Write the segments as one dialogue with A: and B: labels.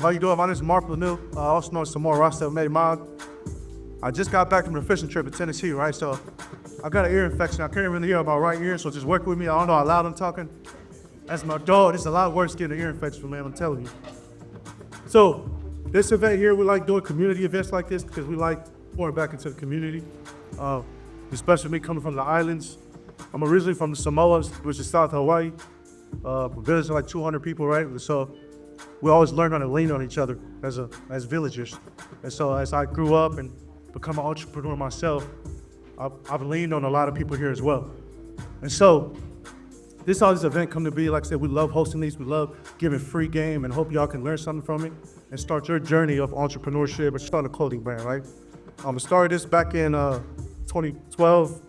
A: How you doing? My name is Mark Lanu, also known as Samora Rasta of MADE MOBB. I just got back from a fishing trip in Tennessee, right? So I got an ear infection. I can't really hear about right ear, so just work with me. I don't know how loud I'm talking. That's my dog. It's a lot worse getting an ear infection, man, I'm telling you. So this event here, we like doing community events like this because we like pouring back into the community. Especially me coming from the islands. I'm originally from the Samoas, which is South Hawaii. A village of like 200 people, right? So we always learn how to lean on each other as villagers. And so as I grew up and become an entrepreneur myself, I've leaned on a lot of people here as well. And so this is how this event come to be. Like I said, we love hosting these. We love giving free game and hope y'all can learn something from it and start your journey of entrepreneurship or start a clothing brand, right? I started this back in 2012.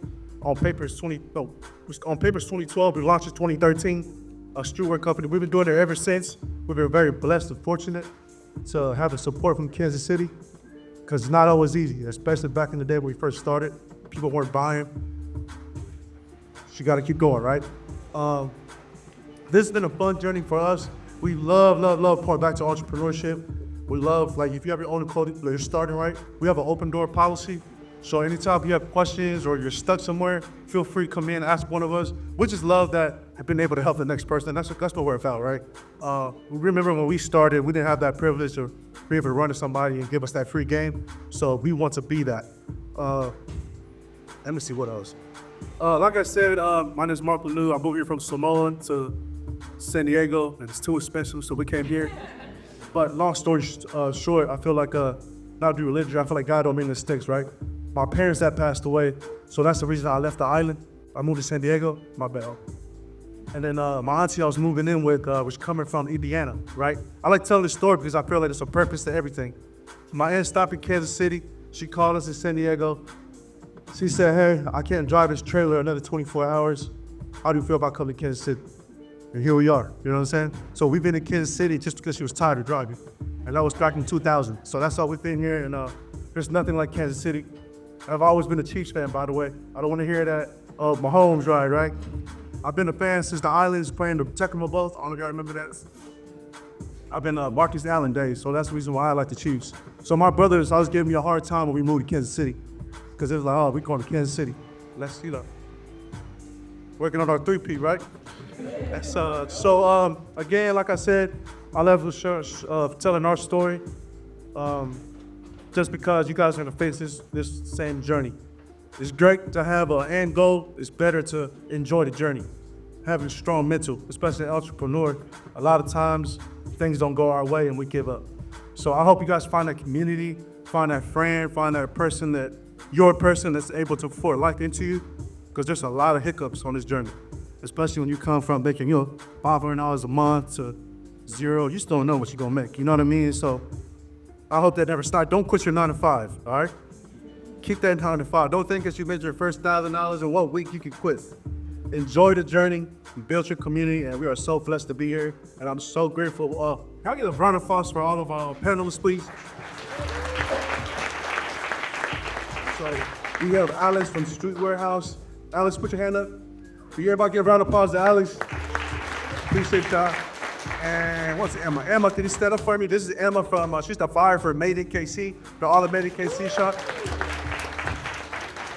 A: On paper, it's 2012. We launched in 2013. A streetwear company. We've been doing it ever since. We've been very blessed and fortunate to have the support from Kansas City, because it's not always easy, especially back in the day when we first started. People weren't buying. You got to keep going, right? This has been a fun journey for us. We love pouring back to entrepreneurship. We love, like, if you have your own clothing, you're starting, right? We have an open door policy. So anytime you have questions or you're stuck somewhere, feel free to come in, ask one of us. We just love that I've been able to help the next person. That's what we're about, right? We remember when we started, we didn't have that privilege to be able to run to somebody and give us that free game. So we want to be that. Let me see what else. Like I said, my name is Mark Lanu. I moved here from Samoa to San Diego, and it's too expensive, so we came here. But long story short, I feel like, not to be religious, I feel like God don't mean mistakes, right? My parents had passed away, so that's the reason I left the island. I moved to San Diego, my bad. And then my auntie I was moving in with was coming from Indiana, right? I like telling this story because I feel like there's a purpose to everything. My aunt stopped in Kansas City. She called us in San Diego. She said, hey, I can't drive this trailer another 24 hours. How do you feel about coming to Kansas City? And here we are, you know what I'm saying? So we've been in Kansas City just because she was tired of driving. And that was back in 2000. So that's all we've been here, and there's nothing like Kansas City. I've always been a Chiefs fan, by the way. I don't want to hear that Mahomes ride, right? I've been a fan since the Islanders playing the Tecmo both. I don't know if y'all remember that. I've been Marcus Allen days, so that's the reason why I like the Chiefs. So my brothers always gave me a hard time when we moved to Kansas City, because it was like, oh, we're going to Kansas City. Let's, working on our 3P, right? So again, like I said, I love the show, telling our story. Just because you guys are gonna face this same journey. It's great to have an end goal. It's better to enjoy the journey. Having strong mental, especially an entrepreneur, a lot of times things don't go our way and we give up. So I hope you guys find that community, find that friend, find that person that's able to pour life into you, because there's a lot of hiccups on this journey, especially when you come from making $500 a month to zero. You still don't know what you're gonna make, you know what I mean? So I hope that never stops. Don't quit your 9 to 5, all right? Keep that 9 to 5. Don't think that you made your first $1,000 in 1 week, you can quit. Enjoy the journey, build your community, and we are so blessed to be here. And I'm so grateful. Can I get a round of applause for all of our panelists, please? So we have Alex from Street Warehouse. Alex, put your hand up. Can everybody give a round of applause to Alex? Appreciate y'all. And what's Emma? Emma, can you stand up for me? This is Emma from, she's the buyer for MADE in KC, for all the MADE in KC shop.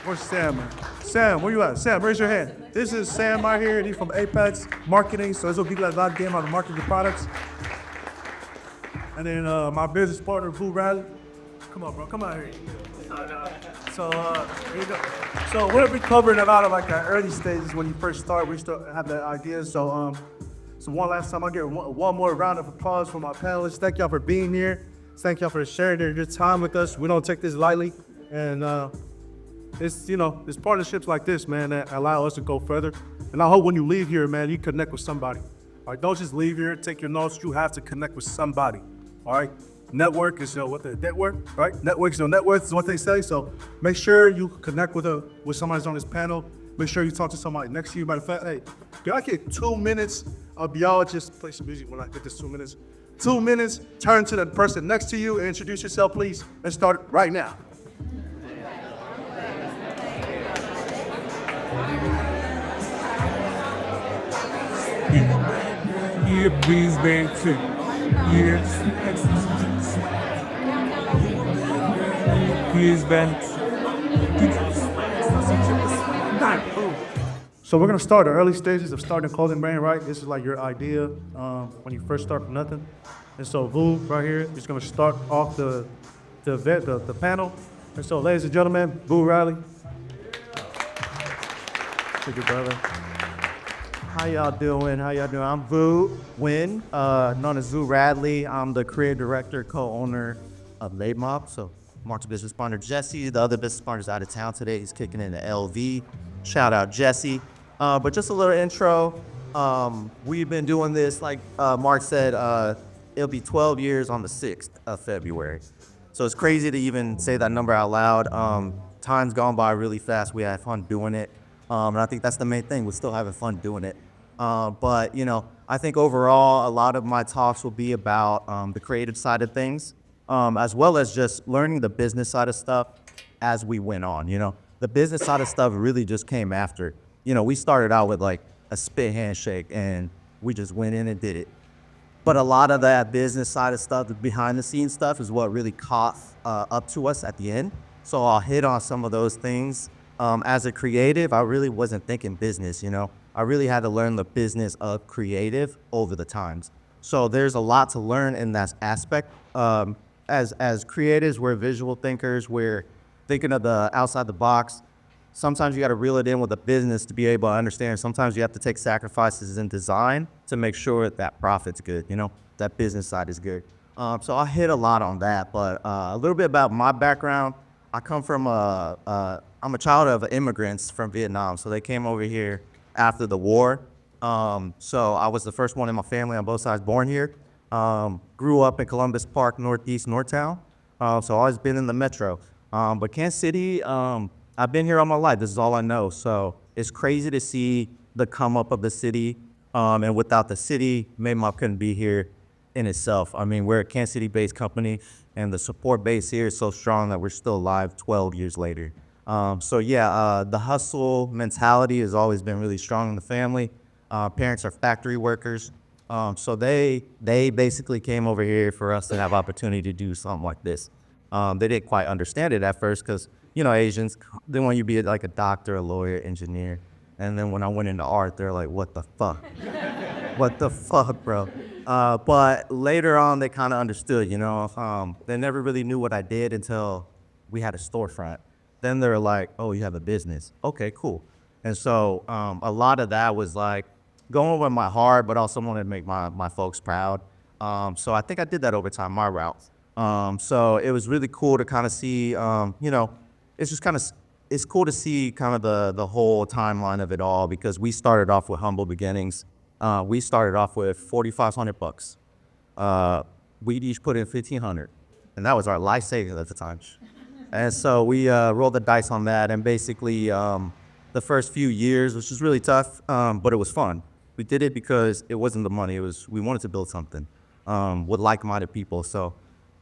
A: Where's Sam, man? Sam, where you at? Sam, raise your hand. This is Sam right here, and he's from Apex Marketing, so this will give you a lot of game how to market your products. And then my business partner, Boo Riley. Come on, bro, come out here. So here you go. So we'll be covering a lot of like the early stages when you first start. We still have that idea. So one last time, I'll give one more round of applause for my panelists. Thank y'all for being here. Thank y'all for sharing your time with us. We don't take this lightly. And it's partnerships like this, man, that allow us to go further. And I hope when you leave here, man, you connect with somebody. All right, don't just leave here, take your notes. You have to connect with somebody. All right, network is what the network, right? Network is net worth is what they say. So make sure you connect with somebody who's on this panel. Make sure you talk to somebody next to you. Matter of fact, hey, can I get 2 minutes of y'all just play some music when I get this 2 minutes? 2 minutes, turn to the person next to you and introduce yourself, please. Let's start right now.
B: Yeah, please, man, too. Yes. He's been.
A: So we're gonna start the early stages of starting a clothing brand, right? This is like your idea when you first start from nothing. And so Vu right here is gonna start off the panel. And so ladies and gentlemen, Vu Riley. Thank you, brother.
C: How y'all doing? I'm Vu Win, known as Vu Radley. I'm the creative director, co-owner of MADE MOBB. So Mark's business partner, Jesse. The other business partner's out of town today. He's kicking in the LV. Shout out, Jesse. But just a little intro. We've been doing this, like Mark said, it'll be 12 years on the 6th of February. So it's crazy to even say that number out loud. Time's gone by really fast. We had fun doing it. And I think that's the main thing. We're still having fun doing it. But, you know, I think overall, a lot of my talks will be about the creative side of things, as well as just learning the business side of stuff as we went on. You know, the business side of stuff really just came after. You know, we started out with like a spit handshake and we just went in and did it. But a lot of that business side of stuff, the behind the scenes stuff, is what really caught up to us at the end. So I'll hit on some of those things. As a creative, I really wasn't thinking business, you know. I really had to learn the business of creative over the times. So there's a lot to learn in that aspect. As creatives, we're visual thinkers. We're thinking of the outside the box. Sometimes you got to reel it in with a business to be able to understand. Sometimes you have to take sacrifices in design to make sure that profit's good, you know, that business side is good. So I hit a lot on that, but a little bit about my background. I come from I'm a child of immigrants from Vietnam, so they came over here after the war. So I was the first one in my family on both sides born here. Grew up in Columbus Park, Northeast, Northtown. So always been in the metro. But Kansas City, I've been here all my life. This is all I know. So it's crazy to see the come up of the city. And without the city, MADE MOBB couldn't be here in itself. I mean, we're a Kansas City-based company, and the support base here is so strong that we're still alive 12 years later. So yeah, the hustle mentality has always been really strong in the family. Parents are factory workers. So they basically came over here for us to have opportunity to do something like this. They didn't quite understand it at first because, you know, Asians, they want you to be like a doctor, a lawyer, engineer. And then when I went into art, they're like, what the fuck? What the fuck, bro? But later on, they kind of understood, you know. They never really knew what I did until we had a storefront. Then they're like, oh, you have a business. Okay, cool. And so a lot of that was like going with my heart, but also wanted to make my folks proud. So I think I did that over time, my route. So it was really cool to kind of see, you know, it's cool to see kind of the whole timeline of it all, because we started off with humble beginnings. We started off with $4,500. We'd each put in $1,500, and that was our life savings at the time. And so we rolled the dice on that, and basically the first few years, which was really tough, but it was fun. We did it because it wasn't the money. We wanted to build something with like-minded people. So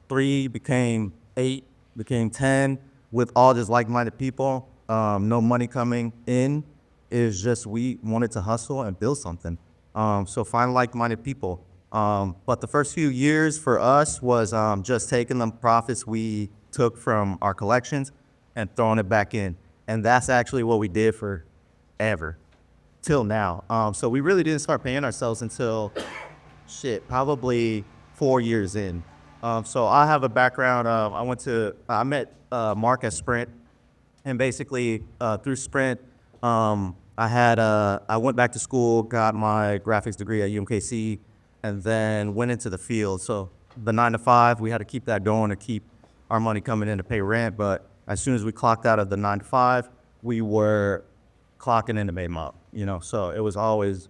C: 3 became 8, became 10 with all just like-minded people. No money coming in. It was just we wanted to hustle and build something. So find like-minded people. But the first few years for us was just taking the profits we took from our collections and throwing it back in. And that's actually what we did for ever, till now. So we really didn't start paying ourselves until, probably 4 years in. So I have a background of, I met Mark at Sprint, and basically through Sprint, I went back to school, got my graphics degree at UMKC, and then went into the field. So the 9 to 5, we had to keep that going to keep our money coming in to pay rent. But as soon as we clocked out of the 9 to 5, we were clocking into MADE MOBB, you know. So it was always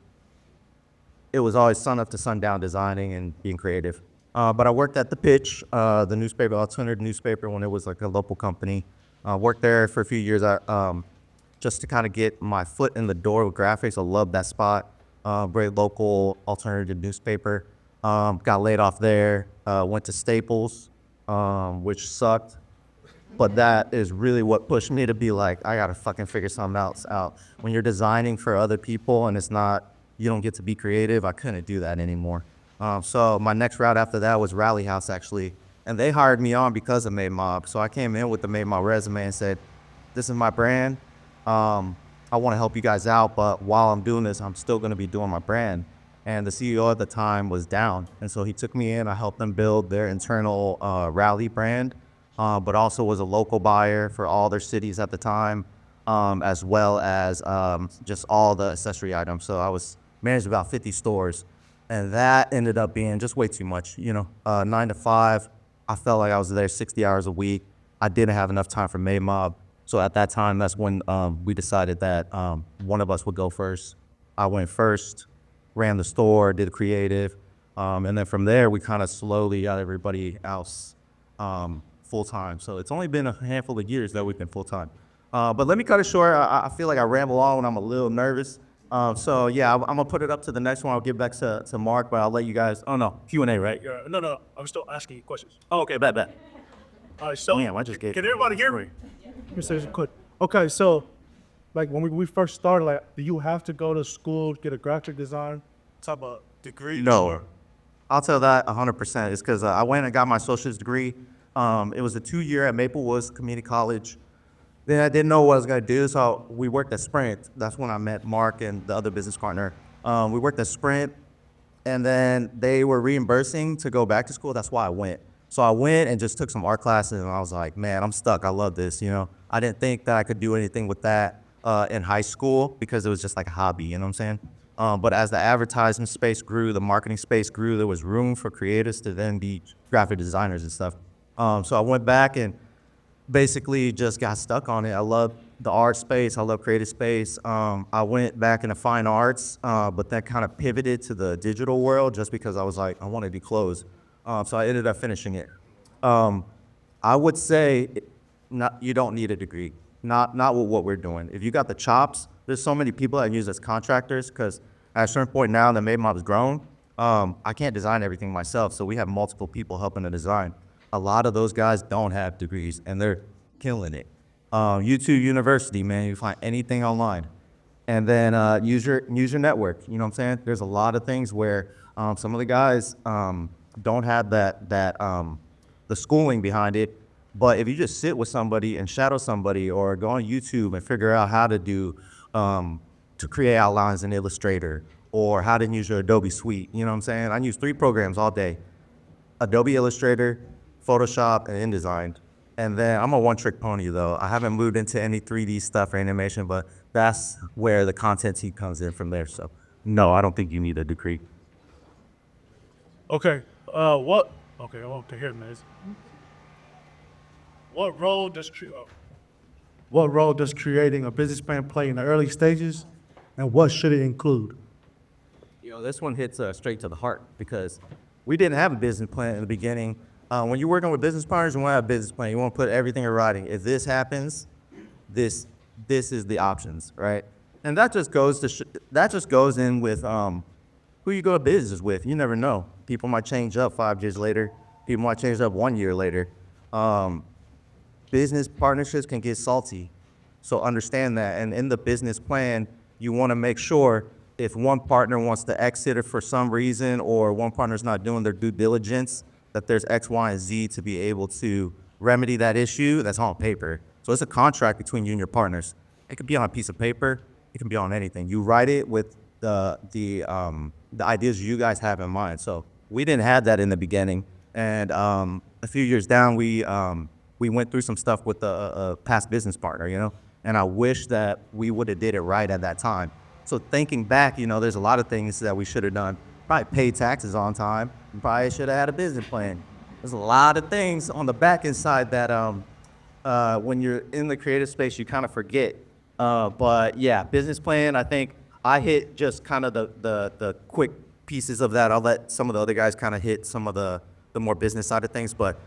C: sun up to sundown designing and being creative. But I worked at The Pitch, the newspaper, alternative newspaper, when it was like a local company. Worked there for a few years just to kind of get my foot in the door with graphics. I loved that spot. Very local alternative newspaper. Got laid off there. Went to Staples, which sucked. But that is really what pushed me to be like, I gotta fucking figure something else out. When you're designing for other people and you don't get to be creative, I couldn't do that anymore. So my next route after that was Rally House, actually. and they hired me on because of MADE MOBB. So I came in with the MADE MOBB resume and said, this is my brand. I want to help you guys out, but while I'm doing this, I'm still going to be doing my brand. And the CEO at the time was down, and so he took me in. I helped them build their internal rally brand, but also was a local buyer for all their cities at the time, as well as just all the accessory items. So I was managed about 50 stores, and that ended up being just way too much. 9 to 5. I felt like I was there 60 hours a week. I didn't have enough time for MADE MOBB. So at that time, that's when we decided that one of us would go first. I went first, ran the store, did creative, and then from there, we kind of slowly got everybody else full-time. So it's only been a handful of years that we've been full-time. But let me cut it short. I feel like I ramble on when I'm a little nervous. So yeah, I'm gonna put it up to the next one. I'll get back to Mark, but I'll let you guys, oh no, Q&A, right?
B: No, I'm still asking you questions.
C: Oh, okay, bet.
B: All right, so
C: Damn, I just gave
B: can everybody hear me? Let me say this quick. Okay, so like when we first started, like, do you have to go to school, get a graphic design type of degree?
C: No.
B: Or-
C: I'll tell that 100%. It's because I went and got my associate's degree. It was a 2-year at Maple Woods Community College. Then I didn't know what I was going to do, so we worked at Sprint. That's when I met Mark and the other business partner. We worked at Sprint, and then they were reimbursing to go back to school. That's why I went. So I went and just took some art classes, and I was like, man, I'm stuck. I love this, I didn't think that I could do anything with that in high school because it was just like a hobby, you know what I'm saying? But as the advertisement space grew, the marketing space grew, there was room for creatives to then be graphic designers and stuff. So I went back and basically just got stuck on it. I love the art space. I love creative space. I went back into fine arts, but that kind of pivoted to the digital world just because I was like, I want to do clothes. So I ended up finishing it. I would say you don't need a degree. Not with what we're doing. If you got the chops, there's so many people that use as contractors because at a certain point now that MADE MOBB has grown, I can't design everything myself. So we have multiple people helping to design. A lot of those guys don't have degrees and they're killing it. YouTube University, man, you find anything online. And then use your network, you know what I'm saying? There's a lot of things where some of the guys don't have the schooling behind it. But if you just sit with somebody and shadow somebody or go on YouTube and figure out how to do, to create outlines in Illustrator or how to use your Adobe suite, you know what I'm saying? I use 3 programs all day: Adobe Illustrator, Photoshop, and InDesign. And then I'm a one-trick pony though. I haven't moved into any 3D stuff or animation, but that's where the content team comes in from there. So no, I don't think you need a degree.
B: Okay, I want to hear this. What role does creating a business plan play in the early stages, and what should it include?
C: This one hits straight to the heart because we didn't have a business plan in the beginning. When you're working with business partners, you want to have a business plan. You want to put everything in writing. If this happens, this is the options, right? And that just goes in with who you go to business with. You never know. People might change up 5 years later. People might change up 1 year later. Business partnerships can get salty, so understand that. And in the business plan, you want to make sure if one partner wants to exit it for some reason or one partner's not doing their due diligence, that there's X, Y, and Z to be able to remedy that issue. That's on paper. So it's a contract between you and your partners. It could be on a piece of paper. It can be on anything. You write it with the ideas you guys have in mind. So we didn't have that in the beginning. And a few years down, we went through some stuff with a past business partner, and I wish that we would have did it right at that time. So thinking back, there's a lot of things that we should have done. Probably paid taxes on time. We probably should have had a business plan. There's a lot of things on the back end side that when you're in the creative space, you kind of forget. But yeah, business plan, I think I hit just kind of the quick pieces of that. I'll let some of the other guys kind of hit some of the more business side of things, but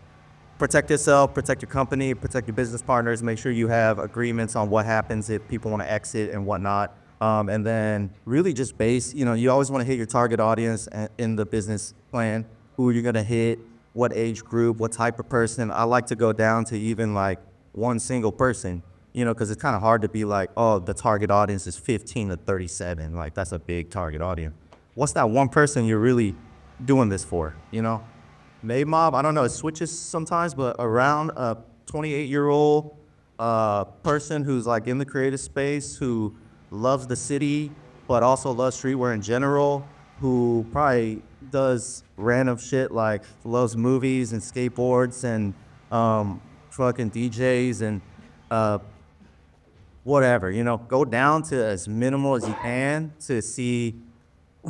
C: protect yourself, protect your company, protect your business partners, make sure you have agreements on what happens if people want to exit and whatnot. And then really just base, you always want to hit your target audience in the business plan, who you're going to hit, what age group, what type of person. I like to go down to even like one single person, because it's kind of hard to be like, oh, the target audience is 15 to 37. Like that's a big target audience. What's that one person you're really doing this for, MADE MOBB, I don't know, it switches sometimes, but around a 28-year-old person who's like in the creative space, who loves the city, but also loves streetwear in general, who probably does random shit like loves movies and skateboards and fucking DJs and whatever, go down to as minimal as you can to see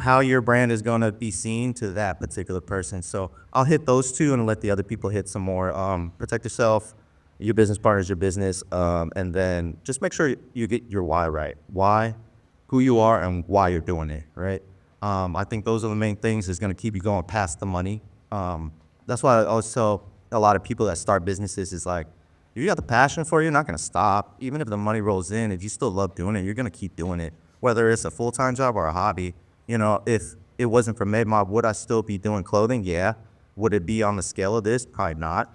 C: how your brand is going to be seen to that particular person. So I'll hit those two and let the other people hit some more. Protect yourself, your business partners, your business, and then just make sure you get your why right. Why, who you are, and why you're doing it, right? I think those are the main things that's going to keep you going past the money. That's why I always tell a lot of people that start businesses is like, if you got the passion for it, you're not going to stop. Even if the money rolls in, if you still love doing it, you're going to keep doing it, whether it's a full-time job or a hobby. If it wasn't for MADE MOBB, would I still be doing clothing? Yeah. Would it be on the scale of this? Probably not.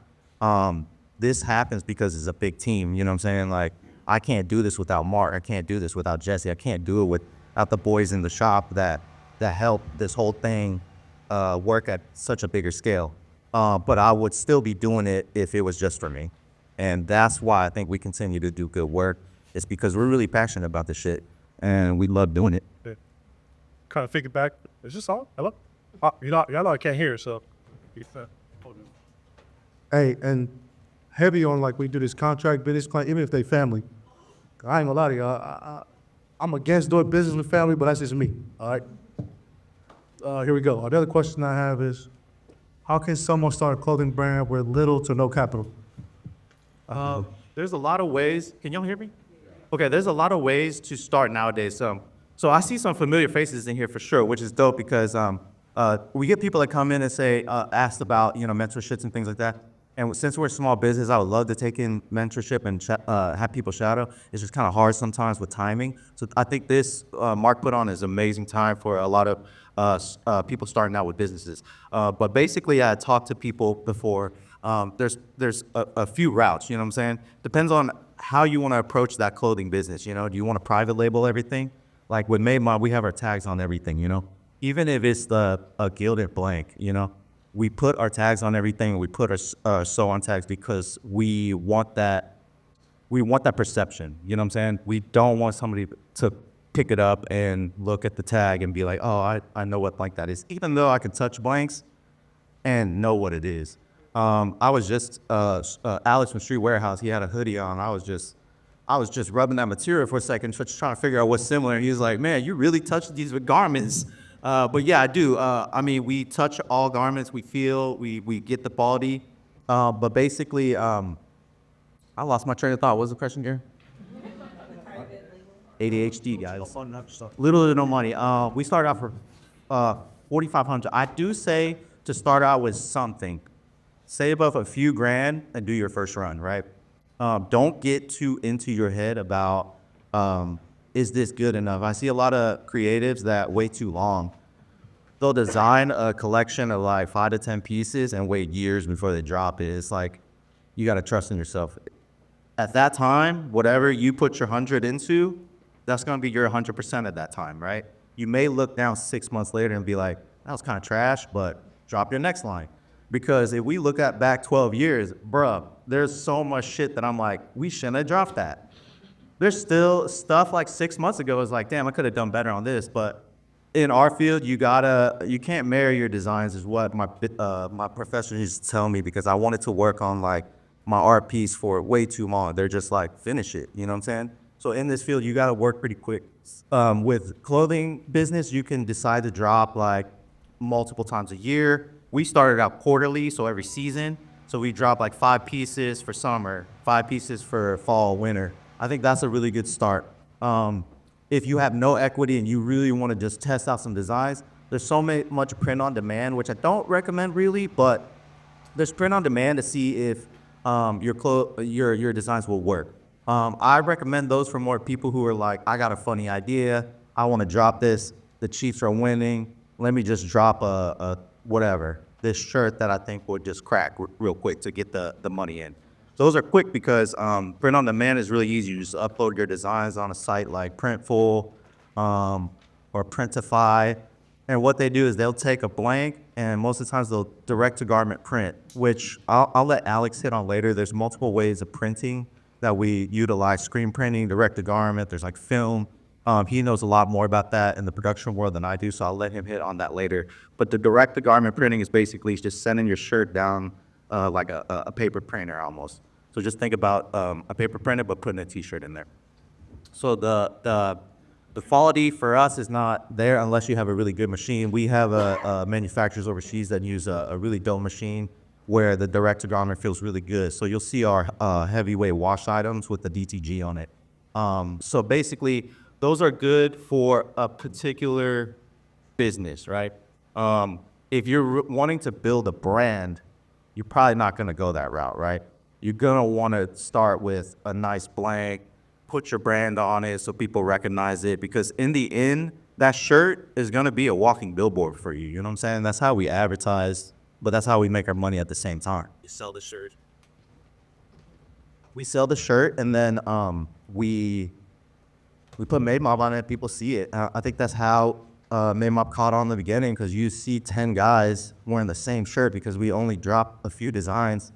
C: This happens because it's a big team. You know what I'm saying? Like, I can't do this without Mark. I can't do this without Jesse. I can't do it without the boys in the shop that help this whole thing work at such a bigger scale. But I would still be doing it if it was just for me. And that's why I think we continue to do good work. It's because we're really passionate about this shit, and we love doing it.
B: Yeah. Kind of figure back. Is this on? Hello? Y'all know I can't hear, so.
A: Hey, and heavy on like we do this contract business, even if they family. I ain't gonna lie to y'all. I'm against doing business with family, but that's just me. All right. Here we go. The other question I have is, how can someone start a clothing brand with little to no capital?
C: There's a lot of ways. Can y'all hear me? Okay, there's a lot of ways to start nowadays. So I see some familiar faces in here for sure, which is dope because we get people that come in and say, asked about, mentorships and things like that. And since we're a small business, I would love to take in mentorship and have people shadow. It's just kind of hard sometimes with timing. So I think this Mark put on is amazing time for a lot of people starting out with businesses. But basically, I talked to people before. There's a few routes, you know what I'm saying? Depends on how you want to approach that clothing business, Do you want to private label everything? Like with MADE MOBB, we have our tags on everything, Even if it's a gilded blank, we put our tags on everything. We put our sew on tags because we want that perception, you know what I'm saying? We don't want somebody to pick it up and look at the tag and be like, oh, I know what blank that is, even though I can touch blanks and know what it is. I was just Alex from Street Warehouse. He had a hoodie on. I was just rubbing that material for a second, just trying to figure out what's similar. And he was like, "Man, you really touch these with garments." But yeah, I do. We touch all garments. We feel. We get the quality. But basically, I lost my train of thought. What was the question, Gary? ADHD, guys. Little to no money. We started out for $4,500. I do say to start out with something. Save up a few grand and do your first run, right? Don't get too into your head about, is this good enough? I see a lot of creatives that wait too long. They'll design a collection of like 5 to 10 pieces and wait years before they drop it. It's like, you got to trust in yourself. At that time, whatever you put your 100 into, that's going to be your 100% at that time, right? You may look down 6 months later and be like, that was kind of trash, but drop your next line. Because if we look at back 12 years, bruh, there's so much shit that I'm like, we shouldn't have dropped that. There's still stuff like 6 months ago is like, damn, I could have done better on this. But in our field, you can't marry your designs is what my professor used to tell me, because I wanted to work on like my art piece for way too long. They're just like, finish it, you know what I'm saying? So in this field, you gotta work pretty quick. With clothing business, you can decide to drop like multiple times a year. We started out quarterly, so every season. So we drop like 5 pieces for summer, 5 pieces for fall, winter. I think that's a really good start. If you have no equity and you really want to just test out some designs, there's so much print on demand, which I don't recommend really, but there's print on demand to see if your designs will work. I recommend those for more people who are like, I got a funny idea, I want to drop this, the Chiefs are winning, let me just drop this shirt that I think would just crack real quick to get the money in. Those are quick because print on demand is really easy. You just upload your designs on a site like Printful or Printify. And what they do is they'll take a blank, and most of the times they'll direct to garment print, which I'll let Alex hit on later. There's multiple ways of printing that we utilize: screen printing, direct to garment. There's like film. He knows a lot more about that in the production world than I do, so I'll let him hit on that later. But the direct to garment printing is basically just sending your shirt down like a paper printer almost. So just think about a paper printer, but putting a T-shirt in there. So the quality for us is not there unless you have a really good machine. We have manufacturers overseas that use a really dope machine where the direct to garment feels really good. So you'll see our heavyweight wash items with the DTG on it. So basically, those are good for a particular business, right? If you're wanting to build a brand, you're probably not going to go that route, right? You're going to want to start with a nice blank, put your brand on it so people recognize it, because in the end, that shirt is going to be a walking billboard for you. You know what I'm saying? That's how we advertise, but that's how we make our money at the same time. You sell the shirt. We sell the shirt, and then we put MADE MOBB on it. People see it. I think that's how MADE MOBB caught on in the beginning, because you see 10 guys wearing the same shirt because we only drop a few designs.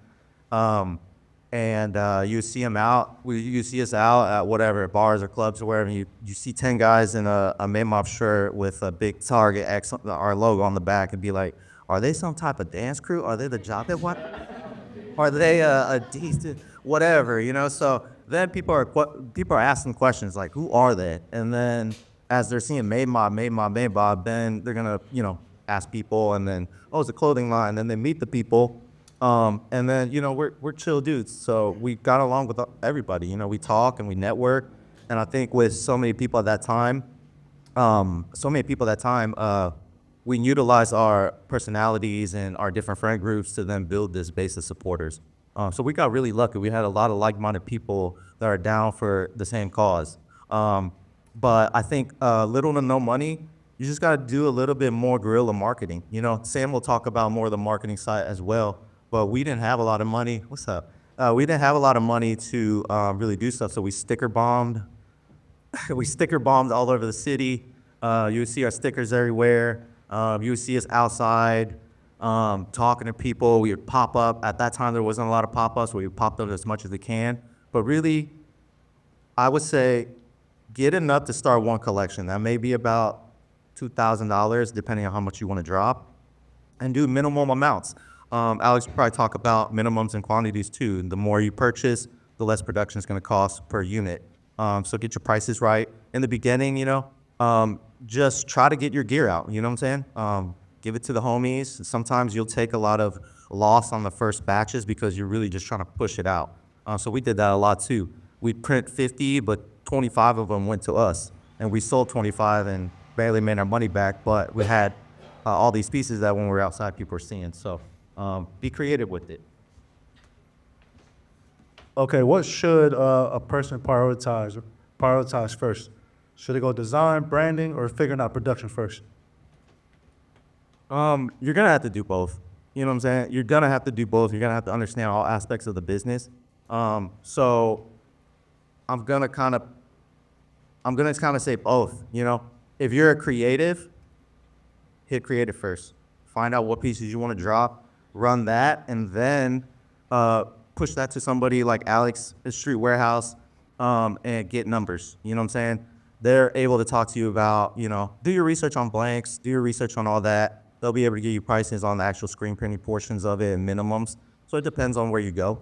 C: And you see them out. You see us out at whatever bars or clubs or wherever. You see 10 guys in a MADE MOBB shirt with a big Target X, our logo on the back, and be like, "Are they some type of dance crew? Are they the job at what? Are they a decent whatever?" You know. So then people are asking questions like, "Who are they?" And then as they're seeing MADE MOBB, MADE MOBB, MADE MOBB, then they're gonna ask people, and then it's a clothing line. Then they meet the people. And then, we're chill dudes, so we got along with everybody. We talk and we network. And I think with so many people at that time, we utilize our personalities and our different friend groups to then build this base of supporters. So we got really lucky. We had a lot of like-minded people that are down for the same cause. But I think little to no money, you just got to do a little bit more guerrilla marketing. Sam will talk about more of the marketing side as well. But we didn't have a lot of money. What's up? We didn't have a lot of money to really do stuff, so we sticker bombed. We sticker bombed all over the city. You would see our stickers everywhere. You would see us outside talking to people. We would pop up. At that time, there wasn't a lot of pop-ups. We would pop up as much as we can. But really, I would say get enough to start one collection. That may be about $2,000, depending on how much you want to drop, and do minimum amounts. Alex will probably talk about minimums and quantities too. The more you purchase, the less production is going to cost per unit. So get your prices right. In the beginning, just try to get your gear out. You know what I'm saying? Give it to the homies. Sometimes you'll take a lot of loss on the first batches because you're really just trying to push it out. So we did that a lot too. We'd print 50, but 25 of them went to us. And we sold 25 and barely made our money back, but we had all these pieces that when we were outside, people were seeing. So be creative with it.
B: Okay, what should a person prioritize first? Should they go design, branding, or figuring out production first?
C: You're gonna have to do both. You know what I'm saying? You're gonna have to do both. You're gonna have to understand all aspects of the business. So I'm gonna kind of say both. If you're a creative, hit creative first. Find out what pieces you want to drop. Run that, and then push that to somebody like Alex at Street Warehouse and get numbers. You know what I'm saying? They're able to talk to you about, do your research on blanks, do your research on all that. They'll be able to give you prices on the actual screen printing portions of it and minimums. So it depends on where you go.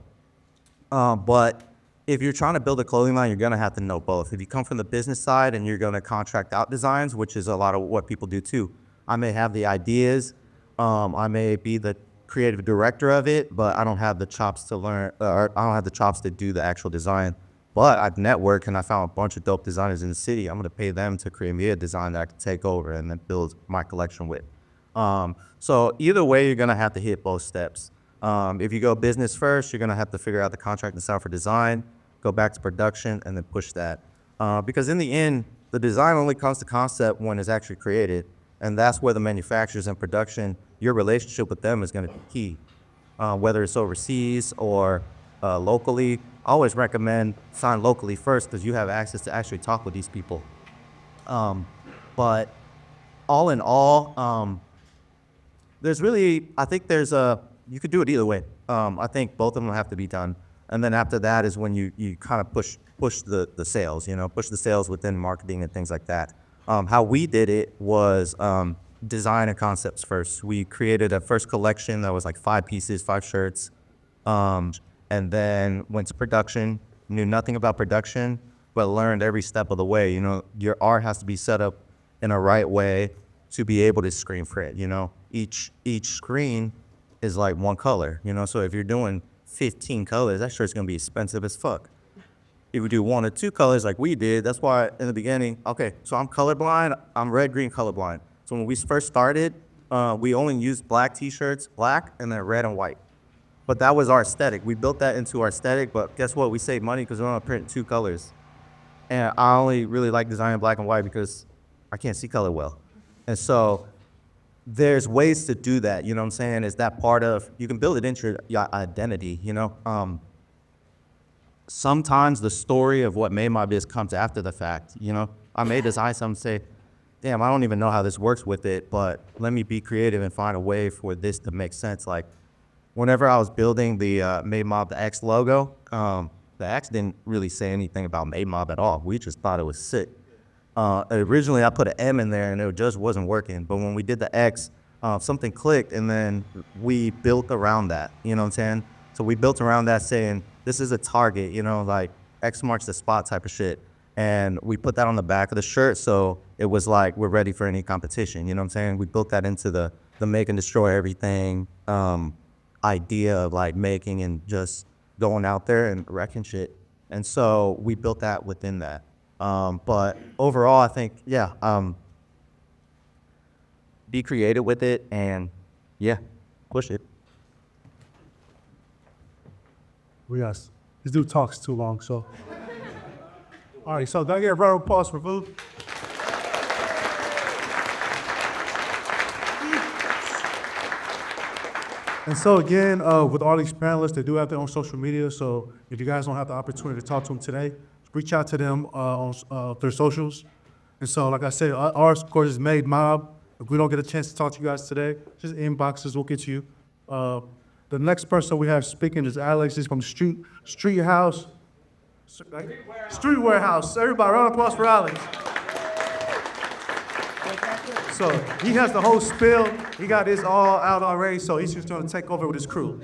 C: But if you're trying to build a clothing line, you're going to have to know both. If you come from the business side and you're going to contract out designs, which is a lot of what people do too. I may have the ideas. I may be the creative director of it, but I don't have the chops to learn, or I don't have the chops to do the actual design. But I've networked and I found a bunch of dope designers in the city. I'm gonna pay them to create me a design that I can take over and then build my collection with. So either way, you're gonna have to hit both steps. If you go business first, you're gonna have to figure out the contract and style for design, go back to production, and then push that. Because in the end, the design only comes to concept when it's actually created. And that's where the manufacturers and production, your relationship with them is going to be key. Whether it's overseas or locally, I always recommend sign locally first because you have access to actually talk with these people. But all in all, there's really, I think you could do it either way. I think both of them have to be done. And then after that is when you kind of push the sales, push the sales within marketing and things like that. How we did it was design and concepts first. We created a first collection that was like 5 pieces, 5 shirts, and then went to production, knew nothing about production, but learned every step of the way. Your art has to be set up in a right way to be able to screen print. Each screen is like one color, so if you're doing 15 colors, that shirt's gonna be expensive as fuck. If we do 1 or 2 colors like we did, that's why in the beginning, okay, so I'm colorblind, I'm red-green colorblind. So when we first started, we only used black t-shirts, black, and then red and white. But that was our aesthetic. We built that into our aesthetic, but guess what? We saved money because we only print 2 colors. And I only really like designing black and white because I can't see color well. And so there's ways to do that, you know what I'm saying? Is that part of, you can build it into your identity, Sometimes the story of what made my biz comes after the fact, I may design something, say, damn, I don't even know how this works with it, but let me be creative and find a way for this to make sense. Like, whenever I was building the MADE MOBB, the X logo, the X didn't really say anything about MADE MOBB at all. We just thought it was sick. Originally, I put an M in there, and it just wasn't working. But when we did the X, something clicked, and then we built around that, you know what I'm saying? So we built around that saying, this is a target, like X marks the spot type of shit. And we put that on the back of the shirt, so it was like, we're ready for any competition, you know what I'm saying? We built that into the make and destroy everything idea of like making and just going out there and wrecking shit. And so we built that within that. But overall, I think, be creative with it and push it.
B: This dude talks too long, so. All right, so can I get a round of applause for Vu? And so again, with all these panelists, they do have their own social media, so if you guys don't have the opportunity to talk to them today, reach out to them on their socials. And so, like I said, ours, of course, is MADE MOBB. If we don't get a chance to talk to you guys today, just inboxes, we'll get to you. The next person we have speaking is Alex. He's from Street Warehouse. Everybody, round of applause for Alex. So he has the whole spiel. He got this all out already, so he's just gonna take over with his crew.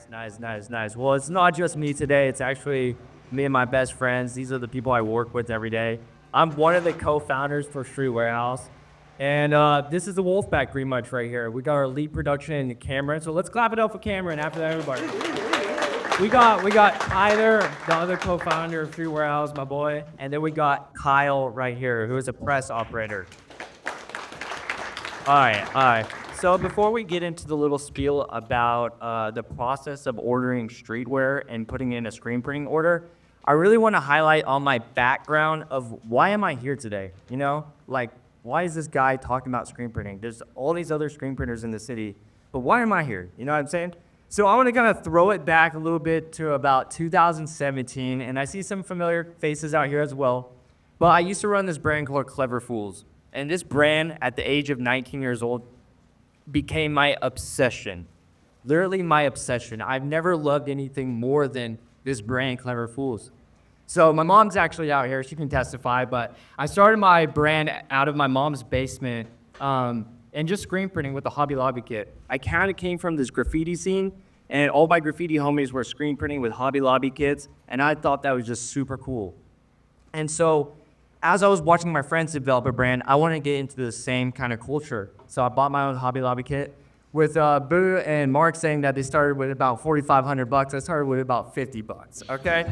D: Nice. Well, it's not just me today. It's actually me and my best friends. These are the people I work with every day. I'm one of the co-founders for Street Warehouse. And this is the Wolfpack pretty much right here. We got our lead production and Cameron. So let's clap it up for Cameron after that, everybody. We got Tyler, the other co-founder of Street Warehouse, my boy. And then we got Kyle right here, who is a press operator. All right. So before we get into the little spiel about the process of ordering streetwear and putting in a screen printing order, I really want to highlight on my background of why am I here today? Why is this guy talking about screen printing? There's all these other screen printers in the city, but why am I here? You know what I'm saying? So I want to kind of throw it back a little bit to about 2017, and I see some familiar faces out here as well. But I used to run this brand called Clever Fools, and this brand, at the age of 19 years old, became my obsession. Literally my obsession. I've never loved anything more than this brand, Clever Fools. So my mom's actually out here, she can testify, but I started my brand out of my mom's basement and just screen printing with a Hobby Lobby kit. I kind of came from this graffiti scene, and all my graffiti homies were screen printing with Hobby Lobby kits, and I thought that was just super cool. And so as I was watching my friends develop a brand, I wanted to get into the same kind of culture. So I bought my own Hobby Lobby kit. With Boo and Mark saying that they started with about $4,500, I started with about $50, okay?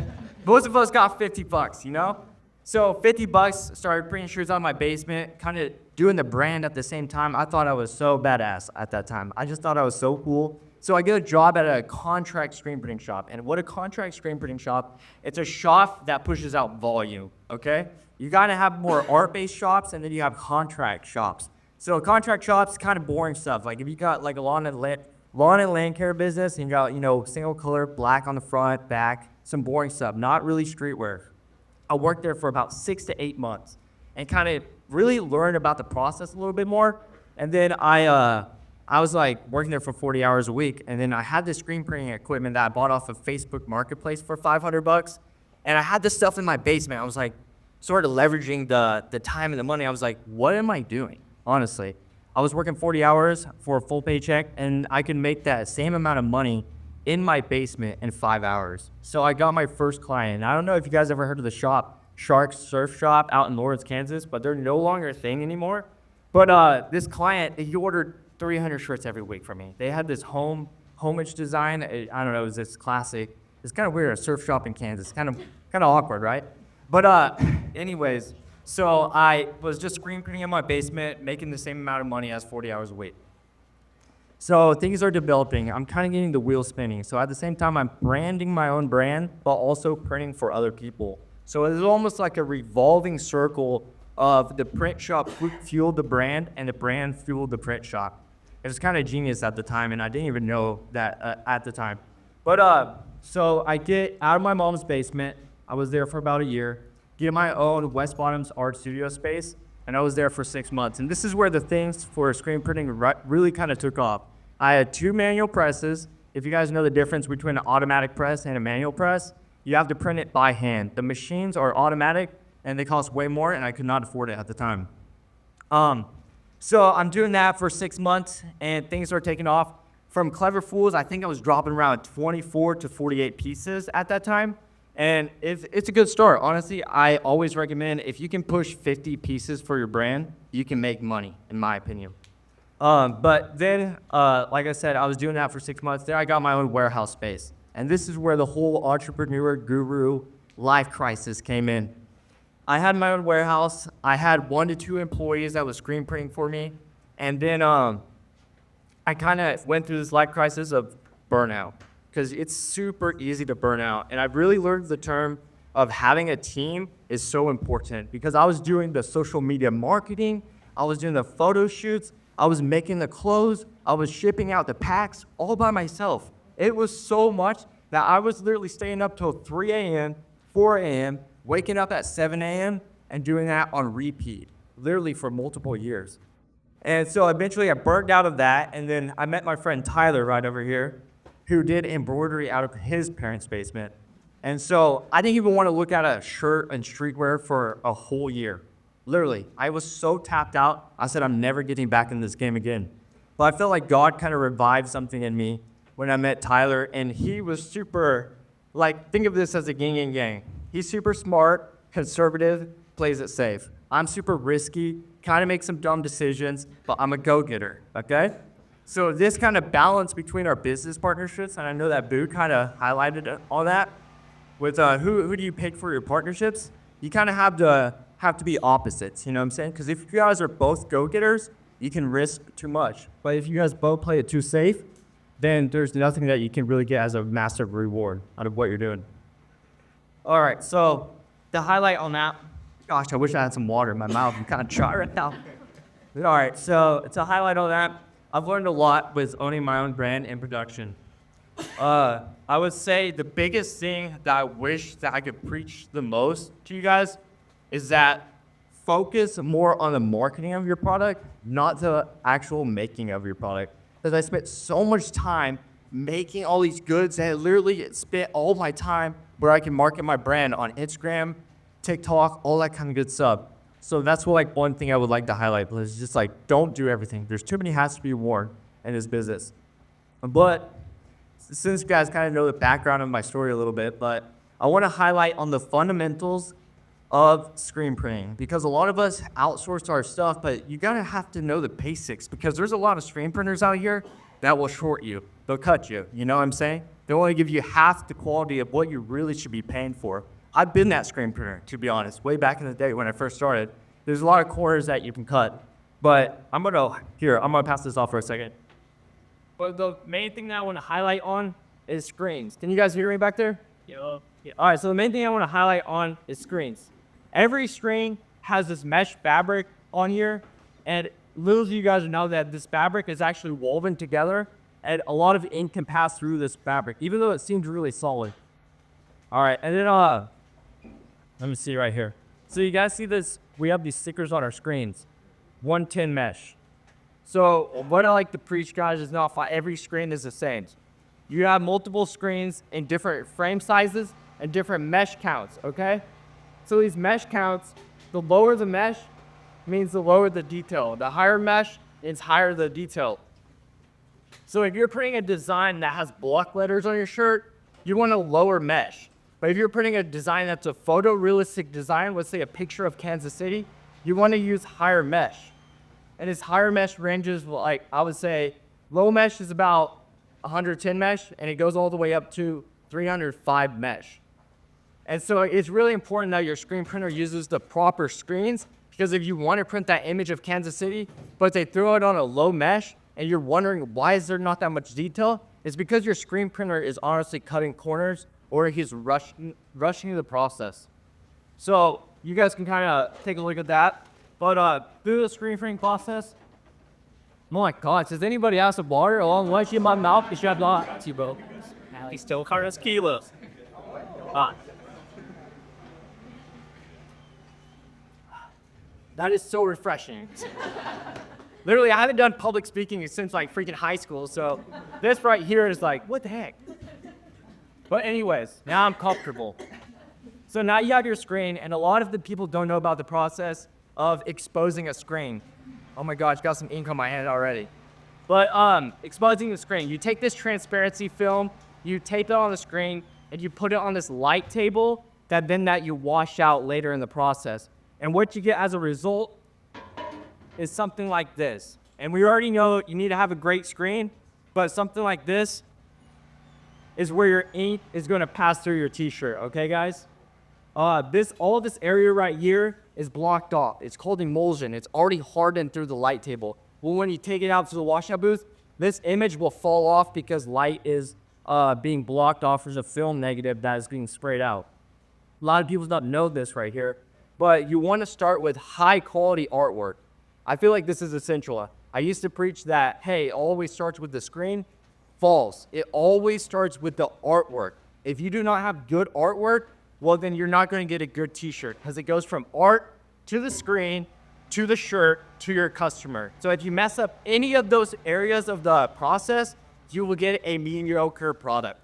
D: Most of us got $50, So $50, started printing shirts out of my basement, kind of doing the brand at the same time. I thought I was so badass at that time. I just thought I was so cool. So I get a job at a contract screen printing shop. And what a contract screen printing shop, it's a shop that pushes out volume, okay? You gotta have more art-based shops, and then you have contract shops. So contract shops, kind of boring stuff. Like if you got like a lawn and land care business, and you got, single color, black on the front, back, some boring stuff, not really streetwear. I worked there for about 6 to 8 months and kind of really learn about the process a little bit more. And then I was like working there for 40 hours a week. And then I had this screen printing equipment that I bought off of Facebook Marketplace for $500. And I had this stuff in my basement. I was like sort of leveraging the time and the money. I was like, what am I doing? Honestly, I was working 40 hours for a full paycheck, and I could make that same amount of money in my basement in 5 hours. So I got my first client. I don't know if you guys ever heard of the shop, Shark Surf Shop out in Lawrence, Kansas, but they're no longer a thing anymore. But this client, he ordered 300 shirts every week from me. They had this homage design. I don't know, it was this classic. It's kind of weird, a surf shop in Kansas. Kind of awkward, right? But anyways, so I was just screen printing in my basement, making the same amount of money as 40 hours a week. So things are developing. I'm kind of getting the wheel spinning. So at the same time, I'm branding my own brand, but also printing for other people. So it's almost like a revolving circle of the print shop fueled the brand, and the brand fueled the print shop. It was kind of genius at the time, and I didn't even know that at the time. But so I get out of my mom's basement. I was there for about a year. Get my own West Bottoms art studio space, and I was there for 6 months. And this is where the things for screen printing really kind of took off. I had 2 manual presses. If you guys know the difference between an automatic press and a manual press, you have to print it by hand. The machines are automatic, and they cost way more, and I could not afford it at the time. So I'm doing that for 6 months, and things are taking off. From Clever Fools, I think I was dropping around 24 to 48 pieces at that time. And it's a good start. Honestly, I always recommend if you can push 50 pieces for your brand, you can make money, in my opinion. But then, like I said, I was doing that for 6 months. Then I got my own warehouse space. And this is where the whole entrepreneur guru life crisis came in. I had my own warehouse. I had 1 to 2 employees that was screen printing for me. And then I kind of went through this life crisis of burnout, because it's super easy to burn out. And I've really learned the term of having a team is so important, because I was doing the social media marketing, I was doing the photo shoots, I was making the clothes, I was shipping out the packs all by myself. It was so much that I was literally staying up till 3 a.m., 4 a.m., waking up at 7 a.m., and doing that on repeat, literally for multiple years. And so eventually I burned out of that, and then I met my friend Tyler right over here, who did embroidery out of his parents' basement. And so I didn't even want to look at a shirt and streetwear for a whole year. Literally, I was so tapped out, I said, I'm never getting back in this game again. But I felt like God kind of revived something in me when I met Tyler, and he was super, like, think of this as a gang. He's super smart, conservative, plays it safe. I'm super risky, kind of make some dumb decisions, but I'm a go-getter, okay? So this kind of balance between our business partnerships, and I know that Boo kind of highlighted all that, with who do you pick for your partnerships? You kind of have to be opposites, you know what I'm saying? Because if you guys are both go-getters, you can risk too much. But if you guys both play it too safe, then there's nothing that you can really get as a massive reward out of what you're doing. All right, so the highlight on that, gosh, I wish I had some water in my mouth. I'm kind of dry right now. All right, so to highlight on that, I've learned a lot with owning my own brand and production. I would say the biggest thing that I wish that I could preach the most to you guys is that focus more on the marketing of your product, not the actual making of your product. Because I spent so much time making all these goods that I literally spent all my time where I can market my brand on Instagram, TikTok, all that kind of good stuff. So that's one thing I would like to highlight, but it's just don't do everything. There's too many hats to be worn in this business. But since you guys kind of know the background of my story a little bit, but I want to highlight on the fundamentals of screen printing, because a lot of us outsource our stuff, but you gotta have to know the basics, because there's a lot of screen printers out here that will short you. They'll cut you, you know what I'm saying? They'll only give you half the quality of what you really should be paying for. I've been that screen printer, to be honest, way back in the day when I first started. There's a lot of corners that you can cut, but I'm gonna pass this off for a second. But the main thing that I want to highlight on is screens. Can you guys hear me back there? Yeah. All right, so the main thing I want to highlight on is screens. Every screen has this mesh fabric on here, and little do you guys know that this fabric is actually woven together, and a lot of ink can pass through this fabric, even though it seems really solid. All right, and then let me see right here. So you guys see this? We have these stickers on our screens. 110 mesh. So what I like to preach, guys, is not every screen is the same. You have multiple screens in different frame sizes and different mesh counts, okay? So these mesh counts, the lower the mesh means the lower the detail. The higher mesh is higher the detail. So if you're printing a design that has block letters on your shirt, you want a lower mesh. But if you're printing a design that's a photorealistic design, let's say a picture of Kansas City, you want to use higher mesh. And this higher mesh ranges, like I would say, low mesh is about 110 mesh, and it goes all the way up to 305 mesh. And so it's really important that your screen printer uses the proper screens, because if you want to print that image of Kansas City, but they throw it on a low mesh, and you're wondering why is there not that much detail, it's because your screen printer is honestly cutting corners, or he's rushing the process. So you guys can kind of take a look at that. But through the screen printing process, oh my God, does anybody have some water along the way in my mouth? You should have not, bro.
E: He still carries kilos.
D: That is so refreshing. Literally, I haven't done public speaking since like freaking high school, so this right here is like, what the heck? But anyways, now I'm comfortable. So now you have your screen, and a lot of the people don't know about the process of exposing a screen. Oh my gosh, got some ink on my hand already. But exposing the screen, you take this transparency film, you tape it on the screen, and you put it on this light table that you wash out later in the process. And what you get as a result is something like this. And we already know you need to have a great screen, but something like this is where your ink is going to pass through your t-shirt, okay guys? All this area right here is blocked off. It's called emulsion. It's already hardened through the light table. Well, when you take it out to the washout booth, this image will fall off because light is being blocked off. There's a film negative that is being sprayed out. A lot of people don't know this right here, but you want to start with high quality artwork. I feel like this is essential. I used to preach that, hey, it always starts with the screen. False. It always starts with the artwork. If you do not have good artwork, well, then you're not going to get a good t-shirt, because it goes from art to the screen to the shirt to your customer. So if you mess up any of those areas of the process, you will get a mediocre product.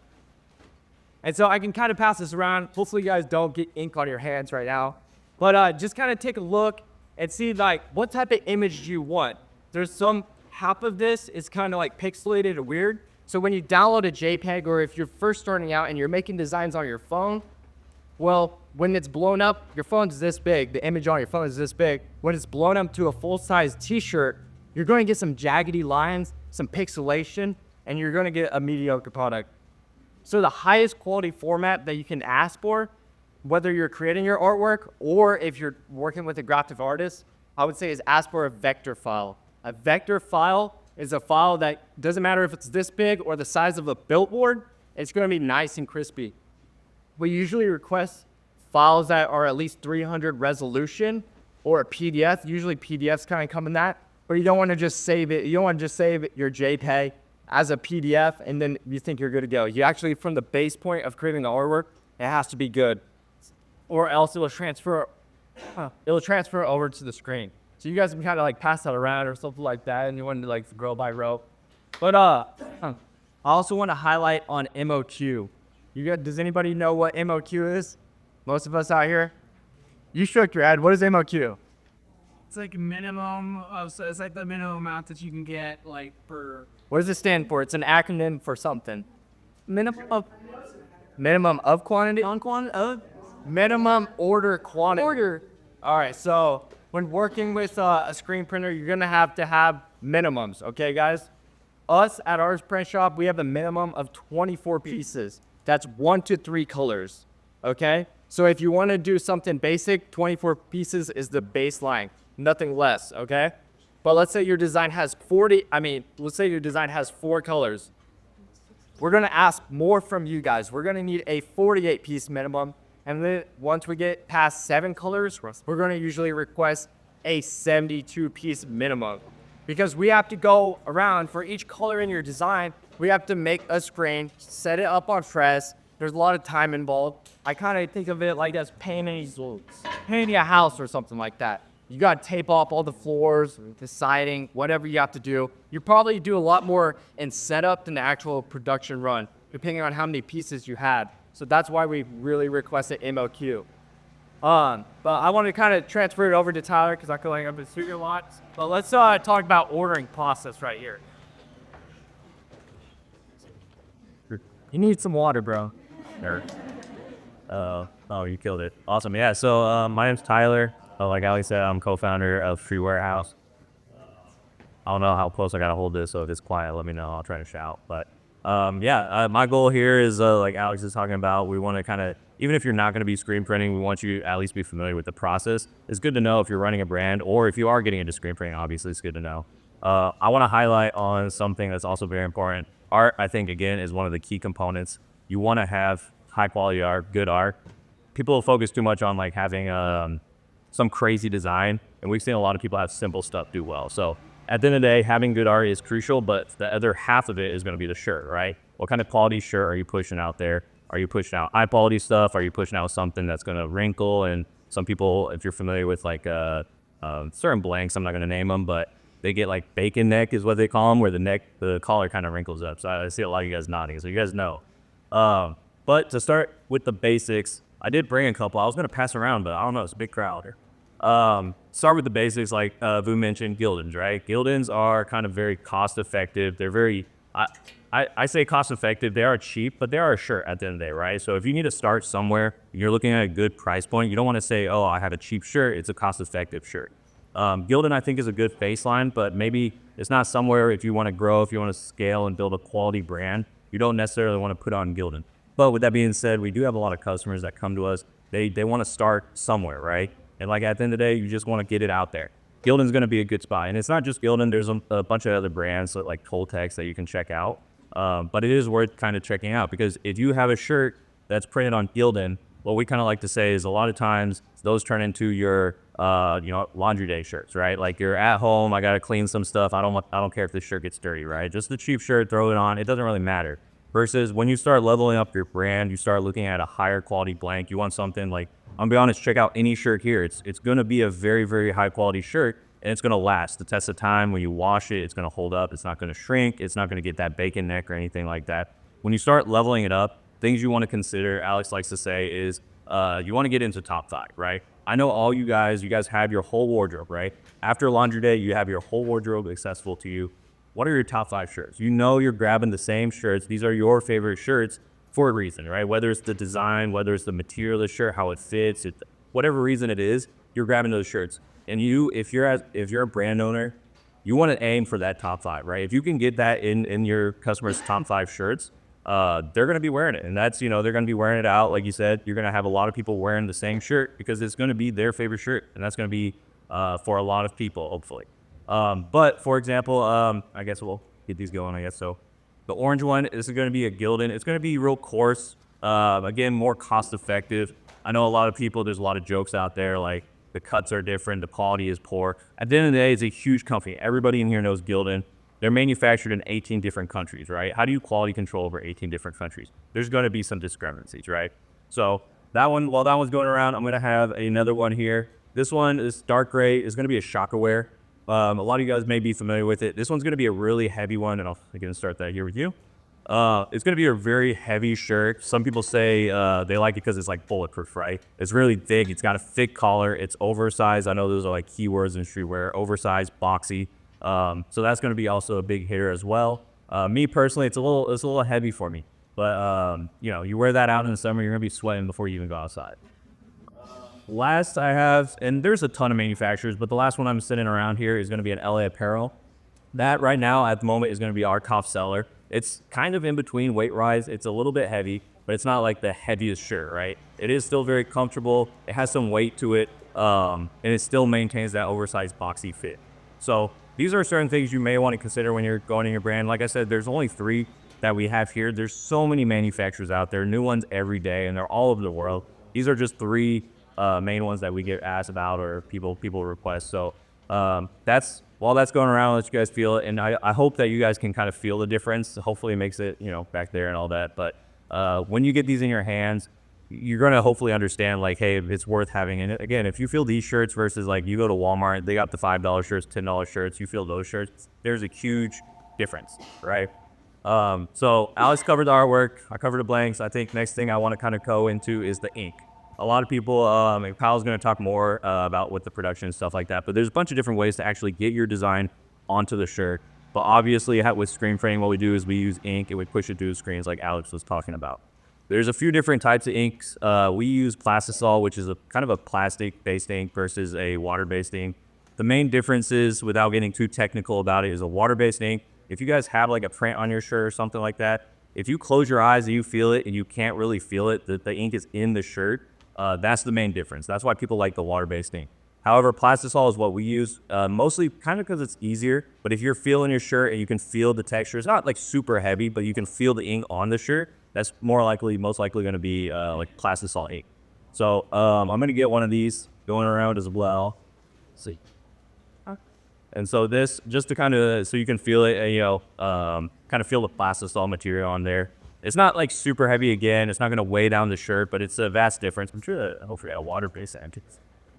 D: And so I can kind of pass this around. Hopefully you guys don't get ink on your hands right now. But just kind of take a look and see like what type of image do you want. There's half of this is kind of like pixelated and weird. So when you download a JPEG, or if you're first starting out and you're making designs on your phone, well, when it's blown up, your phone's this big, the image on your phone is this big. When it's blown up to a full-size t-shirt, you're going to get some jaggedy lines, some pixelation, and you're going to get a mediocre product. So the highest quality format that you can ask for, whether you're creating your artwork or if you're working with a graphic artist, I would say is ask for a vector file. A vector file is a file that doesn't matter if it's this big or the size of a billboard, it's going to be nice and crispy. We usually request files that are at least 300 resolution or a PDF. Usually PDFs kind of come in that, but you don't want to just save it. You don't want to just save your JPEG as a PDF and then you think you're good to go. You actually, from the base point of creating the artwork, it has to be good, or else it will transfer over to the screen. So you guys can kind of like pass that around or something like that, and you want to like row by row. But I also want to highlight on MOQ. Does anybody know what MOQ is? Most of us out here? You shook your head. What is MOQ?
E: It's like minimum of, so it's like the minimum amount that you can get like per.
D: What does it stand for? It's an acronym for something. Minimum of quantity? On quantity of? Minimum order quantity. All right, so when working with a screen printer, you're gonna have to have minimums, okay guys? Us at our print shop, we have a minimum of 24 pieces. That's 1 to 3 colors, okay? So if you wanna do something basic, 24 pieces is the baseline, nothing less, okay? But let's say your design has let's say your design has 4 colors. We're gonna ask more from you guys. We're gonna need a 48 piece minimum. And then once we get past 7 colors, we're gonna usually request a 72 piece minimum. Because we have to go around for each color in your design, we have to make a screen, set it up on press. There's a lot of time involved. I kind of think of it like as pain and results. painting a house or something like that. You got to tape off all the floors, the siding, whatever you have to do. You probably do a lot more in setup than the actual production run, depending on how many pieces you had. So that's why we really requested MOQ. But I want to kind of transfer it over to Tyler because I feel like I've been speaking a lot. But let's talk about ordering process right here. You need some water, bro.
F: Sure. Oh, you killed it. Awesome. Yeah, so my name's Tyler. Like Ali said, I'm co-founder of Free Warehouse. I don't know how close I got to hold this, so if it's quiet, let me know. I'll try to shout. But my goal here is, like Alex is talking about, we want to kind of, even if you're not going to be screen printing, we want you to at least be familiar with the process. It's good to know if you're running a brand, or if you are getting into screen printing, obviously it's good to know. I want to highlight on something that's also very important. Art, I think, again, is one of the key components. You want to have high quality art, good art. People focus too much on like having some crazy design, and we've seen a lot of people have simple stuff do well. So at the end of the day, having good art is crucial, but the other half of it is going to be the shirt, right? What kind of quality shirt are you pushing out there? Are you pushing out high quality stuff? Are you pushing out something that's going to wrinkle? And some people, if you're familiar with like certain blanks, I'm not going to name them, but they get like bacon neck is what they call them, where the collar kind of wrinkles up. So I see a lot of you guys nodding, so you guys know. But to start with the basics, I did bring a couple. I was going to pass around, but I don't know. It's a big crowd here. Start with the basics, like Vu mentioned, Gildans, right? Gildans are kind of very cost effective. They're very, I say cost effective. They are cheap, but they are a shirt at the end of the day, right? So if you need to start somewhere, you're looking at a good price point. You don't want to say, oh, I have a cheap shirt. It's a cost effective shirt. Gildan, I think, is a good baseline, but maybe it's not somewhere if you want to grow, if you want to scale and build a quality brand, you don't necessarily want to put on Gildan. But with that being said, we do have a lot of customers that come to us. They want to start somewhere, right? And like at the end of the day, you just want to get it out there. Gildan's going to be a good spot. And it's not just Gildan. There's a bunch of other brands like Coltex that you can check out. But it is worth kind of checking out, because if you have a shirt that's printed on Gildan, what we kind of like to say is a lot of times those turn into your laundry day shirts, right? Like you're at home, I got to clean some stuff. I don't care if the shirt gets dirty, right? Just the cheap shirt, throw it on. It doesn't really matter. Versus when you start leveling up your brand, you start looking at a higher quality blank. You want something like, I'll be honest, check out any shirt here. It's going to be a very, very high quality shirt, and it's going to last the test of time. When you wash it, it's going to hold up. It's not going to shrink. It's not going to get that bacon neck or anything like that. When you start leveling it up, things you want to consider, Alex likes to say, is you want to get into top 5, right? I know all you guys have your whole wardrobe, right? After laundry day, you have your whole wardrobe accessible to you. What are your top 5 shirts? You know you're grabbing the same shirts. These are your favorite shirts for a reason, right? Whether it's the design, whether it's the material of the shirt, how it fits, whatever reason it is, you're grabbing those shirts. And if you're a brand owner, you want to aim for that top 5, right? If you can get that in your customers' top 5 shirts, they're going to be wearing it. And that's, they're going to be wearing it out. Like you said, you're going to have a lot of people wearing the same shirt because it's going to be their favorite shirt. And that's going to be for a lot of people, hopefully. But for example, I guess we'll get these going, I guess. So the orange one, this is going to be a Gildan. It's going to be real coarse. Again, more cost effective. I know a lot of people, there's a lot of jokes out there, like the cuts are different, the quality is poor. At the end of the day, it's a huge company. Everybody in here knows Gildan. They're manufactured in 18 different countries, right? How do you quality control over 18 different countries? There's going to be some discrepancies, right? So that one, while that one's going around, I'm going to have another one here. This one is dark gray. It's going to be a shocker wear. A lot of you guys may be familiar with it. This one's going to be a really heavy one, and I'm going to start that here with you. It's going to be a very heavy shirt. Some people say they like it because it's like bulletproof, right? It's really thick. It's got a thick collar. It's oversized. I know those are like keywords in streetwear. Oversized, boxy. So that's going to be also a big hitter as well. Me personally, it's a little heavy for me. But you wear that out in the summer, you're going to be sweating before you even go outside. Last I have, and there's a ton of manufacturers, but the last one I'm sitting around here is going to be an LA Apparel. That right now at the moment is going to be our top seller. It's kind of in between weight-wise. It's a little bit heavy, but it's not like the heaviest shirt, right? It is still very comfortable. It has some weight to it, and it still maintains that oversized boxy fit. So these are certain things you may want to consider when you're going in your brand. Like I said, there's only 3 that we have here. There's so many manufacturers out there, new ones every day, and they're all over the world. These are just 3 main ones that we get asked about or people request. So while that's going around, I'll let you guys feel it. And I hope that you guys can kind of feel the difference. Hopefully it makes it, back there and all that. But when you get these in your hands, you're gonna hopefully understand like, hey, it's worth having. And again, if you feel these shirts versus like you go to Walmart, they got the $5 shirts, $10 shirts, you feel those shirts, there's a huge difference, right? So Alex covered the artwork, I covered the blanks. I think next thing I want to kind of go into is the ink. A lot of people, and Kyle's going to talk more about with the production and stuff like that, but there's a bunch of different ways to actually get your design onto the shirt. But obviously with screen printing, what we do is we use ink and we push it through the screens like Alex was talking about. There's a few different types of inks. We use plastisol, which is a kind of a plastic-based ink versus a water-based ink. The main difference is, without getting too technical about it, is a water-based ink. If you guys have like a print on your shirt or something like that, if you close your eyes and you feel it and you can't really feel it, the ink is in the shirt, that's the main difference. That's why people like the water-based ink. However, plastisol is what we use, mostly kind of because it's easier, but if you're feeling your shirt and you can feel the texture, it's not like super heavy, but you can feel the ink on the shirt, that's most likely going to be like plastisol ink. So I'm going to get one of these going around as well. Let's see. And so this, just to kind of, so you can feel it, kind of feel the plastisol material on there. It's not like super heavy again. It's not going to weigh down the shirt, but it's a vast difference. I'm sure that hopefully a water-based ink.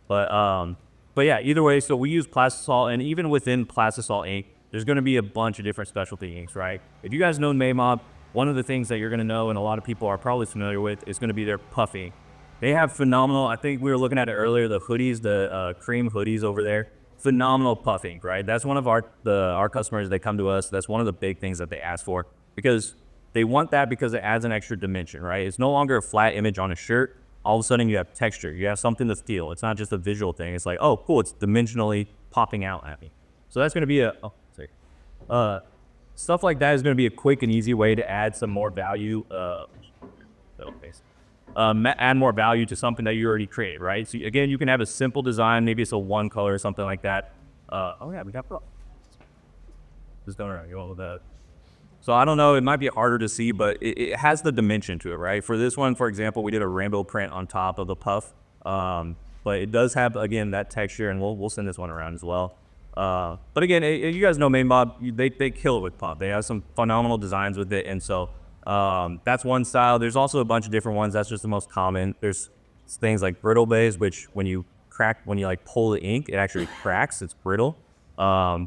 F: But yeah, either way, so we use plastisol, and even within plastisol ink, there's going to be a bunch of different specialty inks, right? If you guys know MADE MOBB, one of the things that you're going to know, and a lot of people are probably familiar with, is going to be their puff ink. They have phenomenal, I think we were looking at it earlier, the hoodies, the cream hoodies over there. Phenomenal puff ink, right? That's one of our customers, they come to us. That's one of the big things that they ask for, because they want that because it adds an extra dimension, right? It's no longer a flat image on a shirt. All of a sudden you have texture. You have something to feel. It's not just a visual thing. It's like, oh, cool, it's dimensionally popping out at me. So that's going to be stuff like that is going to be a quick and easy way to add some more value, add more value to something that you already created, right? So again, you can have a simple design. Maybe it's a one color or something like that. Oh yeah, we got just going around. You all with that. So I don't know, it might be harder to see, but it has the dimension to it, right? For this one, for example, we did a rainbow print on top of the puff, but it does have, again, that texture, and we'll send this one around as well. But again, you guys know MADE MOBB, they kill it with puff. They have some phenomenal designs with it, and so that's one style. There's also a bunch of different ones. That's just the most common. There's things like brittle base, which when you like pull the ink, it actually cracks. It's brittle,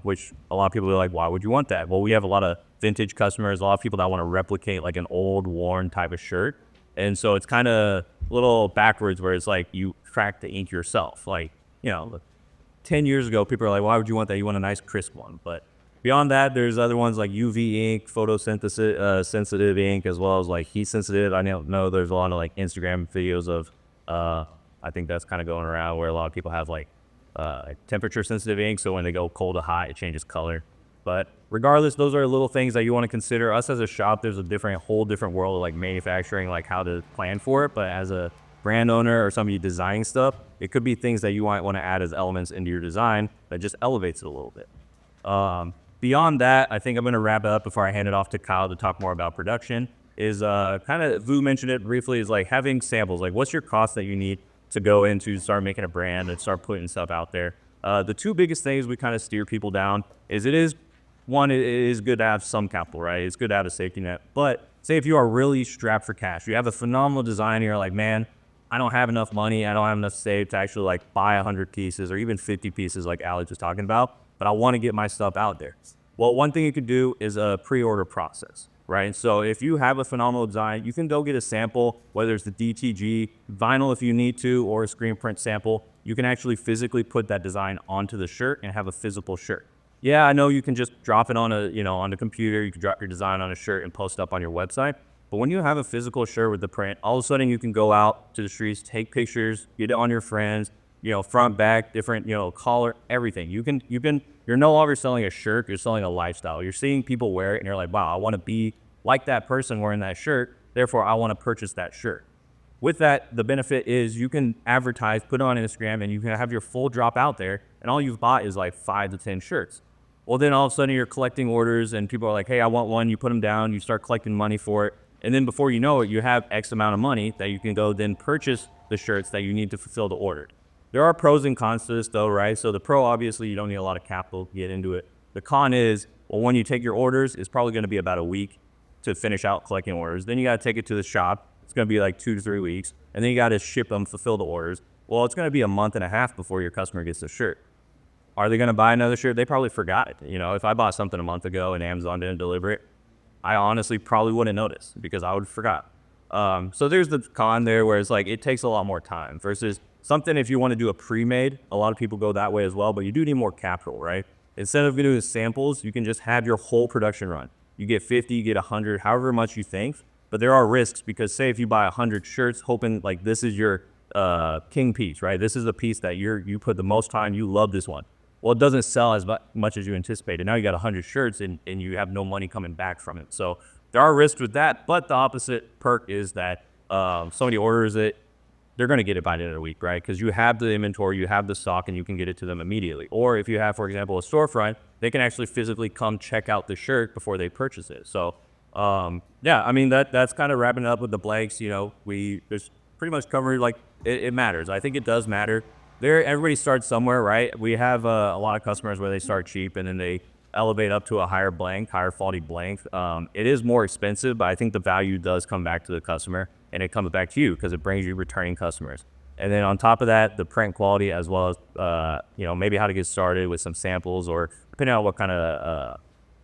F: which a lot of people are like, why would you want that? Well, we have a lot of vintage customers, a lot of people that want to replicate like an old worn type of shirt. And so it's kind of a little backwards where it's like you crack the ink yourself. Like, 10 years ago, people are like, why would you want that? You want a nice crisp one. But beyond that, there's other ones like UV ink, photosynthesis sensitive ink, as well as like heat sensitive. I know there's a lot of like Instagram videos of, I think that's kind of going around where a lot of people have like temperature sensitive ink. So when they go cold to hot, it changes color. But regardless, those are little things that you want to consider. Us as a shop, there's a whole different world of like manufacturing, like how to plan for it. But as a brand owner or somebody designing stuff, it could be things that you might want to add as elements into your design that just elevates it a little bit. Beyond that, I think I'm going to wrap it up before I hand it off to Kyle to talk more about production. Is kind of, Vu mentioned it briefly, is like having samples. Like, what's your cost that you need to go into start making a brand and start putting stuff out there? The two biggest things we kind of steer people down is it is good to have some capital, right? It's good to have a safety net. But say if you are really strapped for cash, you have a phenomenal design, and you're like, man, I don't have enough money, I don't have enough saved to actually like buy 100 pieces or even 50 pieces like Alex was talking about, but I want to get my stuff out there. Well, one thing you could do is a pre-order process, right? So if you have a phenomenal design, you can go get a sample, whether it's the DTG, vinyl if you need to, or a screen print sample. You can actually physically put that design onto the shirt and have a physical shirt. Yeah, I know you can just drop it on on the computer. You can drop your design on a shirt and post up on your website. But when you have a physical shirt with the print, all of a sudden you can go out to the streets, take pictures, get it on your friends, front, back, different, collar, everything. You're no longer selling a shirt, you're selling a lifestyle. You're seeing people wear it and you're like, wow, I want to be like that person wearing that shirt. Therefore, I want to purchase that shirt. With that, the benefit is you can advertise, put it on Instagram, and you can have your full drop out there, and all you've bought is like 5 to 10 shirts. Well, then all of a sudden you're collecting orders and people are like, hey, I want one. You put them down, you start collecting money for it. And then before you know it, you have X amount of money that you can go then purchase the shirts that you need to fulfill the order. There are pros and cons to this though, right? So the pro, obviously, you don't need a lot of capital to get into it. The con is, well, when you take your orders, it's probably going to be about a week to finish out collecting orders. Then you got to take it to the shop, it's going to be like 2 to 3 weeks. And then you got to ship them, fulfill the orders. Well, it's going to be a month and a half before your customer gets the shirt. Are they going to buy another shirt? They probably forgot it. You know, if I bought something a month ago and Amazon didn't deliver it, I honestly probably wouldn't notice because I would have forgot. So there's the con there where it's like it takes a lot more time versus something if you want to do a pre-made. A lot of people go that way as well, but you do need more capital, right? Instead of doing samples, you can just have your whole production run. You get 50, you get 100, however much you think. But there are risks because say if you buy 100 shirts hoping like this is your king piece, right? This is a piece that you put the most time, you love this one. Well, it doesn't sell as much as you anticipated. Now you got 100 shirts and you have no money coming back from it. So there are risks with that, but the opposite perk is that somebody orders it, they're going to get it by the end of the week, right? Because you have the inventory, you have the stock, and you can get it to them immediately. Or if you have, for example, a storefront, they can actually physically come check out the shirt before they purchase it. So yeah, I mean, that's kind of wrapping it up with the blanks. You know, there's pretty much covered, like, it matters. I think it does matter. Everybody starts somewhere, right? We have a lot of customers where they start cheap and then they elevate up to a higher quality blank. It is more expensive, but I think the value does come back to the customer and it comes back to you because it brings you returning customers. And then on top of that, the print quality as well as, you know, maybe how to get started with some samples or depending on what kind of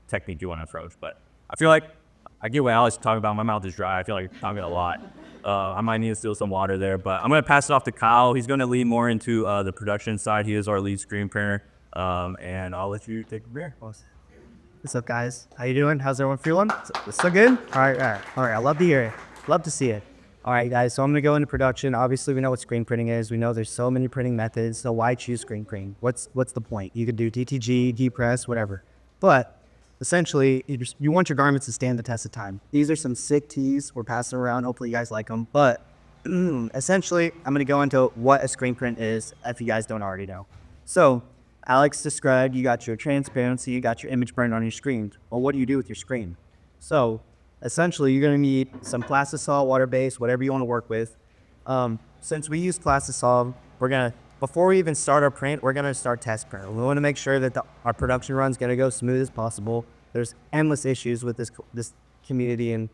F: technique you want to approach. But I feel like I get what Alex is talking about. My mouth is dry. I feel like I'm talking a lot. I might need to steal some water there, but I'm going to pass it off to Kyle. He's going to lead more into the production side. He is our lead screen printer. And I'll let you take a beer.
C: What's up, guys? How you doing? How's everyone feeling? So good? All right. I love to hear it. Love to see it. All right, guys, so I'm going to go into production. Obviously, we know what screen printing is. We know there's so many printing methods, so why choose screen printing? What's the point? You could do DTG, D-press, whatever. But essentially, you want your garments to stand the test of time. These are some sick tees we're passing around. Hopefully, you guys like them. But essentially, I'm going to go into what a screen print is if you guys don't already know. So Alex described you got your transparency, you got your image print on your screen. Well, what do you do with your screen? So essentially, you're going to need some plastisol, water-based, whatever you want to work with. Since we use plastisol, before we even start our print, we're going to start test print. We want to make sure that our production run is going to go smooth as possible. There's endless issues with this community. And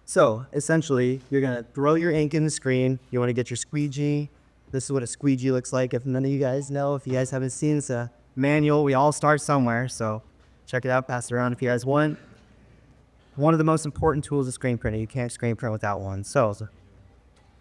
C: so essentially, you're going to throw your ink in the screen. You want to get your squeegee. This is what a squeegee looks like. If none of you guys know, if you guys haven't seen, it's a manual. We all start somewhere. So check it out, pass it around if you guys want. One of the most important tools is screen printing. You can't screen print without one. So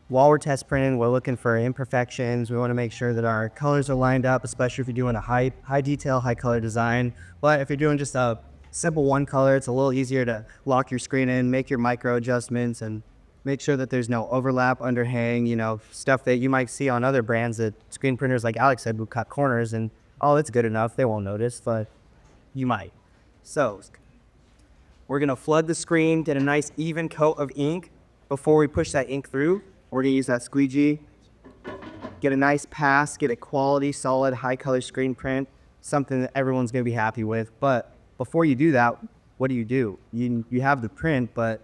C: while we're test printing, we're looking for imperfections. We want to make sure that our colors are lined up, especially if you're doing a high detail, high color design. But if you're doing just a simple one color, it's a little easier to lock your screen in, make your micro adjustments, and make sure that there's no overlap, underhang, you know, stuff that you might see on other brands that screen printers, like Alex said, will cut corners and, oh, it's good enough. They won't notice, but you might. So we're going to flood the screen, get a nice even coat of ink. Before we push that ink through, we're going to use that squeegee, get a nice pass, get a quality, solid, high color screen print, something that everyone's going to be happy with. But before you do that, what do? You have the print, but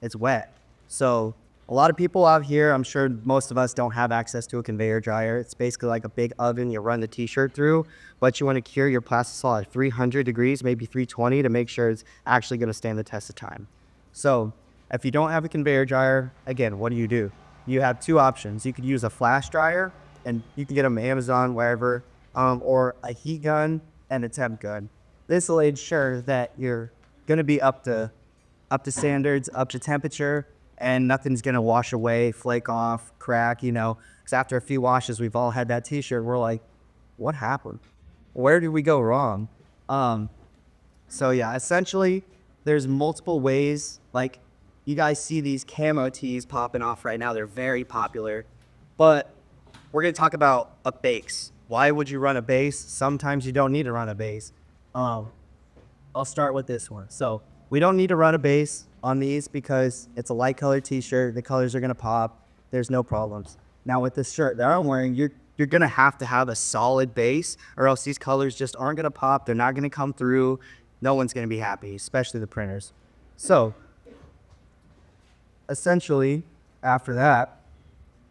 C: it's wet. So a lot of people out here, I'm sure most of us don't have access to a conveyor dryer. It's basically like a big oven you run the t-shirt through, but you want to cure your plastisol at 300 degrees, maybe 320 to make sure it's actually going to stand the test of time. So if you don't have a conveyor dryer, again, what do? You have two options. You could use a flash dryer, and you can get them Amazon, wherever, or a heat gun and a temp gun. This will ensure that you're going to be up to standards, up to temperature, and nothing's going to wash away, flake off, crack, you know. Because after a few washes, we've all had that t-shirt. We're like, what happened? Where did we go wrong? So yeah, essentially, there's multiple ways. Like, you guys see these camo tees popping off right now. They're very popular. But we're going to talk about a base. Why would you run a base? Sometimes you don't need to run a base. I'll start with this one. So we don't need to run a base on these because it's a light colored t-shirt. The colors are going to pop. There's no problems. Now with this shirt that I'm wearing, you're going to have a solid base, or else these colors just aren't going to pop. They're not going to come through. No one's going to be happy, especially the printers. So essentially, after that,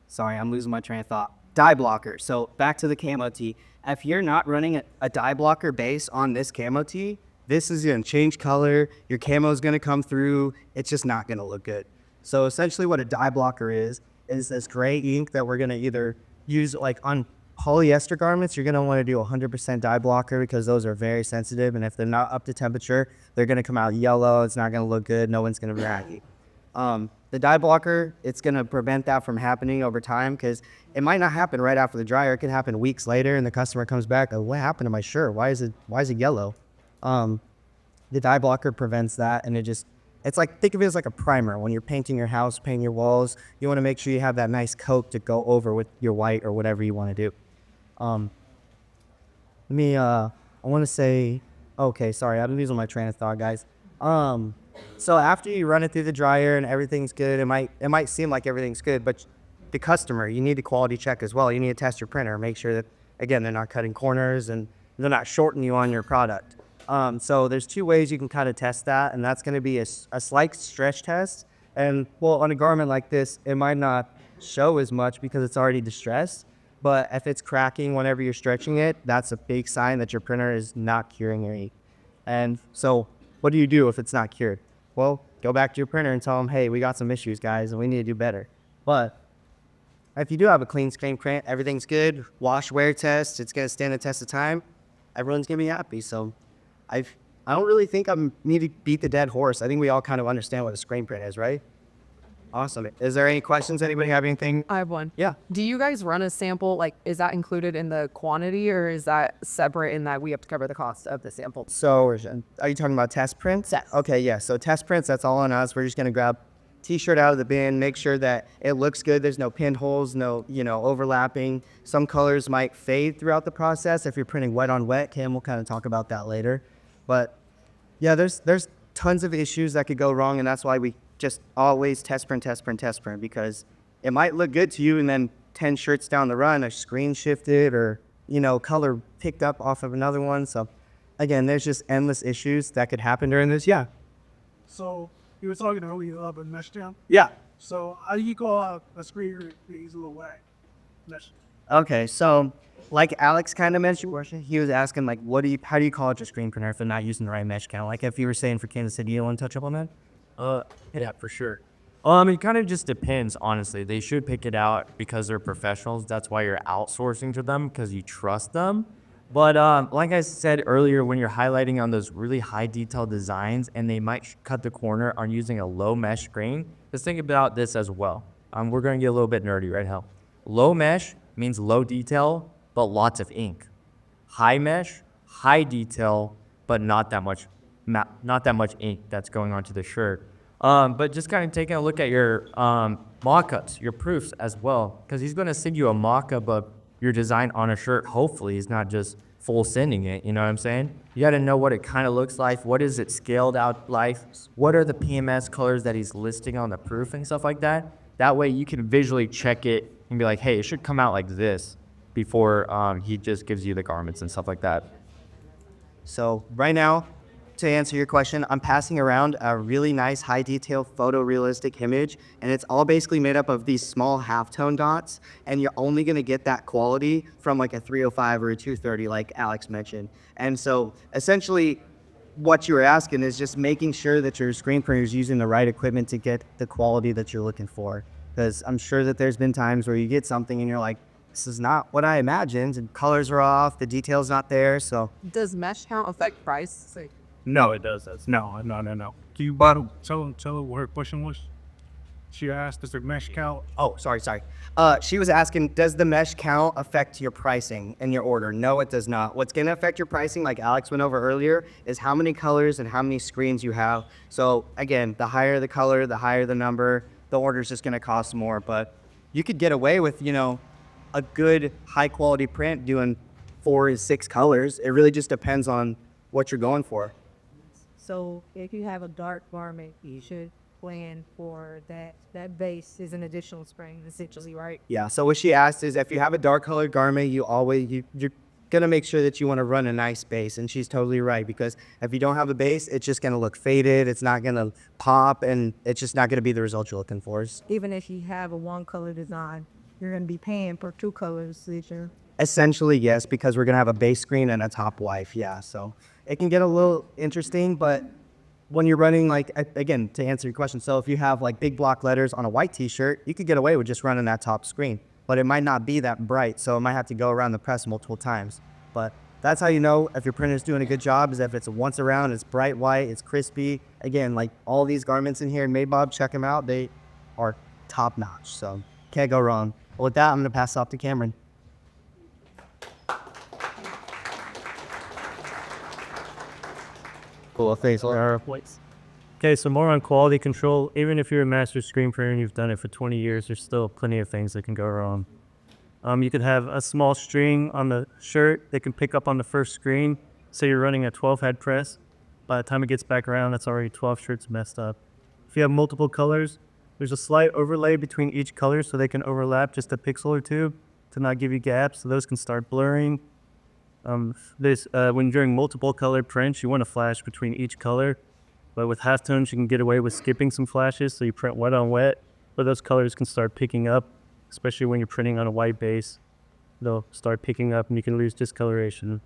C: sorry, I'm losing my train of thought. Dye blocker. So back to the camo tee. If you're not running a dye blocker base on this camo tee, this is going to change color. Your camo is going to come through. It's just not going to look good. So essentially what a dye blocker is this gray ink that we're gonna either use like on polyester garments. You're gonna wanna do 100% dye blocker because those are very sensitive, and if they're not up to temperature, they're gonna come out yellow. It's not gonna look good. No one's gonna be happy. The dye blocker, it's gonna prevent that from happening over time because it might not happen right after the dryer. It could happen weeks later, and the customer comes back, oh, what happened to my shirt? Why is it yellow? The dye blocker prevents that, and it's like, think of it as like a primer. When you're painting your house, painting your walls, you want to make sure you have that nice coat to go over with your white or whatever you want to do. I want to say, okay, sorry, I'm losing my train of thought, guys. So after you run it through the dryer and everything's good, it might seem like everything's good, but the customer, you need to quality check as well. You need to test your printer, make sure that, again, they're not cutting corners and they're not shorting you on your product. So there's 2 ways you can kind of test that, and that's going to be a slight stretch test. And well, on a garment like this, it might not show as much because it's already distressed, but if it's cracking whenever you're stretching it, that's a big sign that your printer is not curing your ink. And so what do you do if it's not cured? Well, go back to your printer and tell them, hey, we got some issues, guys, and we need to do better. But if you do have a clean screen print, everything's good, wash, wear test, it's going to stand the test of time, everyone's going to be happy. So I don't really think I need to beat the dead horse. I think we all kind of understand what a screen print is, right? Awesome. Is there any questions? Anybody have anything?
G: I have one.
C: Yeah.
G: Do you guys run a sample? Like, is that included in the quantity, or is that separate in that we have to cover the cost of the sample?
C: So are you talking about test prints?
G: Yes.
C: Okay, yeah. So test prints, that's all on us. We're just going to grab t-shirt out of the bin, make sure that it looks good. There's no pinholes, no, overlapping. Some colors might fade throughout the process if you're printing wet on wet. Cam will kind of talk about that later. But yeah, there's tons of issues that could go wrong, and that's why we just always test print, because it might look good to you, and then 10 shirts down the run, a screen shifted or, color picked up off of another one. So again, there's just endless issues that could happen during this. Yeah.
B: So you were talking earlier about mesh down.
C: Yeah.
B: So how do you call out a screen that is a little whack? Mesh.
C: Okay, so like Alex kind of mentioned, he was asking like, how do you call it your screen printer if they're not using the right mesh count? Like if you were saying for Kansas City, you want to touch up on that?
D: Yeah, for sure. It kind of just depends, honestly. They should pick it out because they're professionals. That's why you're outsourcing to them, because you trust them. But like I said earlier, when you're highlighting on those really high detail designs and they might cut the corner on using a low mesh screen, just think about this as well. We're going to get a little bit nerdy right now. Low mesh means low detail, but lots of ink. High mesh, high detail, but not that much ink that's going onto the shirt. But just kind of taking a look at your mock-ups, your proofs as well, because he's going to send you a mock-up of your design on a shirt. Hopefully he's not just full sending it, you know what I'm saying? You got to know what it kind of looks like, what is it scaled out like, what are the PMS colors that he's listing on the proof and stuff like that. That way you can visually check it and be like, hey, it should come out like this before he just gives you the garments and stuff like that.
C: So right now, to answer your question, I'm passing around a really nice high detail photorealistic image, and it's all basically made up of these small halftone dots, and you're only gonna get that quality from like a 305 or a 230 like Alex mentioned. And so essentially what you were asking is just making sure that your screen printer is using the right equipment to get the quality that you're looking for. Because I'm sure that there's been times where you get something and you're like, this is not what I imagined, and colors are off, the detail's not there, so.
G: Does mesh count affect price?
B: No, it does. No. Do you bottle? Tell her what her question was. She asked, does the mesh count?
C: Oh, sorry. She was asking, does the mesh count affect your pricing and your order? No, it does not. What's going to affect your pricing, like Alex went over earlier, is how many colors and how many screens you have. So again, the higher the color, the higher the number, the order is just going to cost more. But you could get away with, a good high quality print doing 4 to 6 colors. It really just depends on what you're going for.
H: So if you have a dark garment, you should plan for that. That base is an additional screen, essentially, right?
C: Yeah. So what she asked is, if you have a dark colored garment, you're gonna make sure that you want to run a nice base, and she's totally right, because if you don't have a base, it's just gonna look faded. It's not gonna pop, and it's just not gonna be the result you're looking for.
H: Even if you have a one-color design, you're going to be paying for 2 colors this year.
C: Essentially, yes, because we're gonna have a base screen and a top wife. Yeah. So it can get a little interesting, but when you're running, like, again, to answer your question, so if you have like big block letters on a white t-shirt, you could get away with just running that top screen, but it might not be that bright, so it might have to go around the press multiple times. But that's how you know if your printer is doing a good job, is if it's once around, it's bright white, it's crispy. Again, like all these garments in here in MADE MOBB, check them out. They are top notch, so can't go wrong. Well, with that, I'm gonna pass it off to Cameron. Cool, thanks.
F: Okay, so more on quality control. Even if you're a master screen printer and you've done it for 20 years, there's still plenty of things that can go wrong. You could have a small string on the shirt that can pick up on the first screen. Say you're running a 12 head press. By the time it gets back around, that's already 12 shirts messed up. If you have multiple colors, there's a slight overlay between each color so they can overlap just a pixel or two to not give you gaps, so those can start blurring. When during multiple color prints, you want to flash between each color, but with halftones, you can get away with skipping some flashes, so you print wet on wet, but those colors can start picking up, especially when you're printing on a white base. They'll start picking up and you can lose discoloration.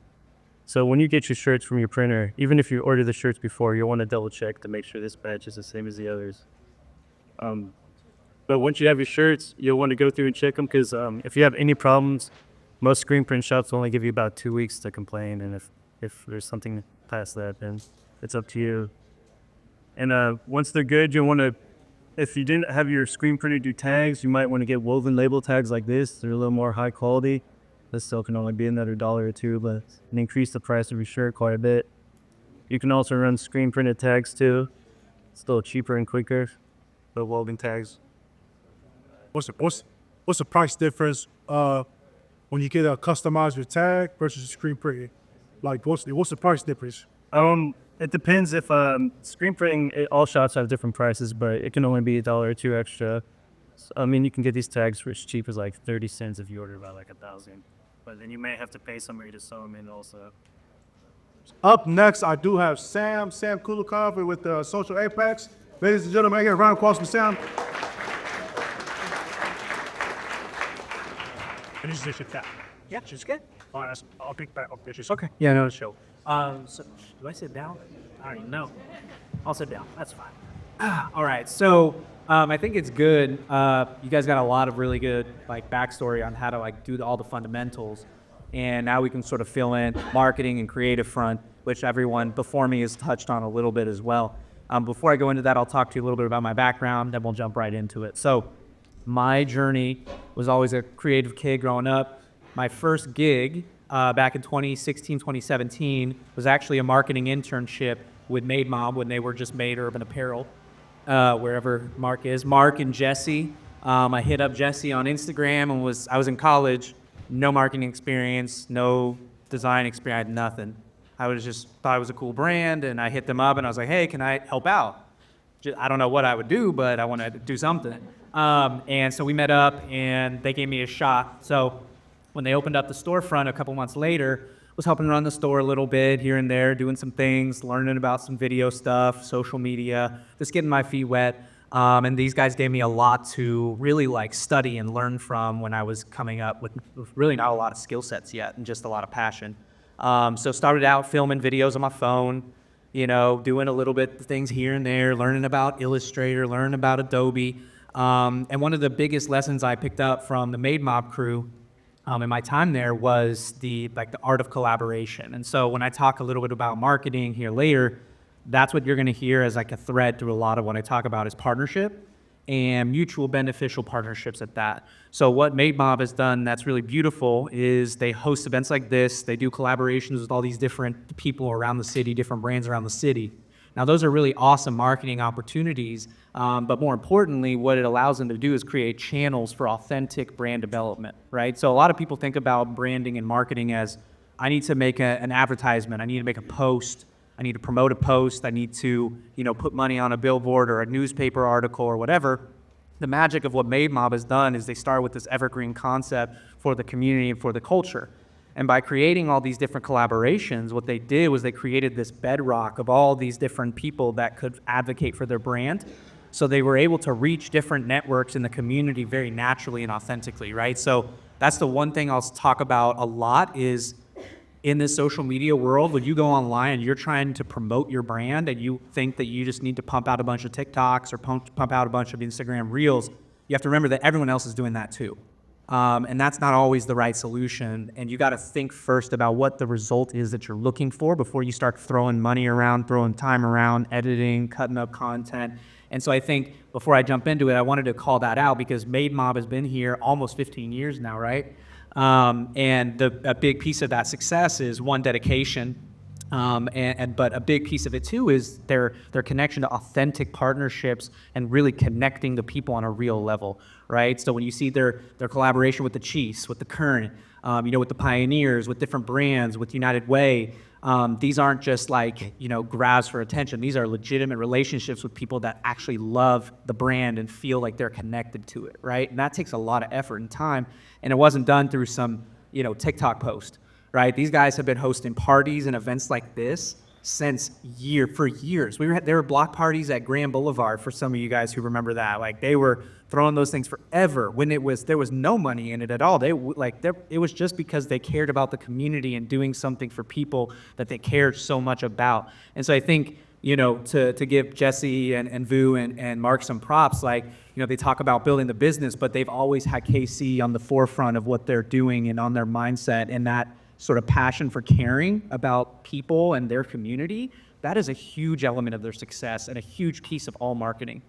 F: So when you get your shirts from your printer, even if you order the shirts before, you'll want to double check to make sure this batch is the same as the others. But once you have your shirts, you'll want to go through and check them, because if you have any problems, most screen print shops only give you about 2 weeks to complain, and if there's something past that, then it's up to you. And once they're good, you'll want to, if you didn't have your screen printer do tags, you might want to get woven label tags like this. They're a little more high quality. This still can only be another $1 or $2, but it can increase the price of your shirt quite a bit. You can also run screen printed tags too. Still cheaper and quicker, but woven tags.
B: What's the price difference when you get a customize your tag versus screen printing? Like, what's the price difference?
F: It depends. If screen printing, all shops have different prices, but it can only be $1 or $2 extra. So, I mean, you can get these tags for as cheap as like 30 cents if you order about like 1,000. But then you may have to pay somebody to sew them in also.
B: Up next, I do have Sam Kulikov with the Social Apex. Ladies and gentlemen, I get a round of applause for Sam.
I: Finish this shit. Yeah, she's good. Oh, I'll pick back up. She's
E: Okay.
I: Yeah, no, show. So do I sit down? I don't even know. I'll sit down. That's fine.
E: All right. So I think it's good. You guys got a lot of really good like backstory on how to like do all the fundamentals, and now we can sort of fill in marketing and creative front, which everyone before me has touched on a little bit as well. Before I go into that, I'll talk to you a little bit about my background, then we'll jump right into it. So my journey was always a creative kid growing up. My first gig back in 2016, 2017 was actually a marketing internship with MADE MOBB when they were just MADE Urban Apparel, wherever Mark is. Mark and Jesse, I hit up Jesse on Instagram and I was in college, no marketing experience, no design experience, I had nothing. I was just thought it was a cool brand, and I hit them up and I was like, hey, can I help out? I don't know what I would do, but I want to do something. And so we met up and they gave me a shot. So when they opened up the storefront a couple months later, was helping run the store a little bit here and there, doing some things, learning about some video stuff, social media, just getting my feet wet. And these guys gave me a lot to really like study and learn from when I was coming up with really not a lot of skill sets yet and just a lot of passion. So started out filming videos on my phone, you know, doing a little bit of things here and there, learning about Illustrator, learning about Adobe. And one of the biggest lessons I picked up from the MADE MOBB crew in my time there was the art of collaboration. And so when I talk a little bit about marketing here later, that's what you're going to hear as like a thread through a lot of what I talk about is partnership and mutual beneficial partnerships at that. So what MADE MOBB has done that's really beautiful is they host events like this. They do collaborations with all these different people around the city, different brands around the city. Now, those are really awesome marketing opportunities, but more importantly, what it allows them to do is create channels for authentic brand development, right? So a lot of people think about branding and marketing as, I need to make an advertisement, I need to make a post, I need to promote a post, I need to, you know, put money on a billboard or a newspaper article or whatever. The magic of what MADE MOBB has done is they start with this evergreen concept for the community and for the culture. And by creating all these different collaborations, what they did was they created this bedrock of all these different people that could advocate for their brand. So they were able to reach different networks in the community very naturally and authentically, right? So that's the one thing I'll talk about a lot is in this social media world, when you go online and you're trying to promote your brand and you think that you just need to pump out a bunch of TikToks or pump out a bunch of Instagram Reels, you have to remember that everyone else is doing that too. And that's not always the right solution. And you got to think first about what the result is that you're looking for before you start throwing money around, throwing time around, editing, cutting up content. And so I think before I jump into it, I wanted to call that out because MADE MOBB has been here almost 15 years now, right? And a big piece of that success is one, dedication. But a big piece of it too is their connection to authentic partnerships and really connecting the people on a real level, right? So when you see their collaboration with the Chiefs, with the Current, with the Pioneers, with different brands, with United Way, these aren't just like, grabs for attention. These are legitimate relationships with people that actually love the brand and feel like they're connected to it, right? And that takes a lot of effort and time. And it wasn't done through some, TikTok post, right? These guys have been hosting parties and events like this for years. There were block parties at Grand Boulevard for some of you guys who remember that. Like they were throwing those things forever when there was no money in it at all. It was just because they cared about the community and doing something for people that they cared so much about. And so I think, to give Jesse and Vu and Mark some props, they talk about building the business, but they've always had KC on the forefront of what they're doing and on their mindset, and that sort of passion for caring about people and their community, that is a huge element of their success and a huge piece of all marketing.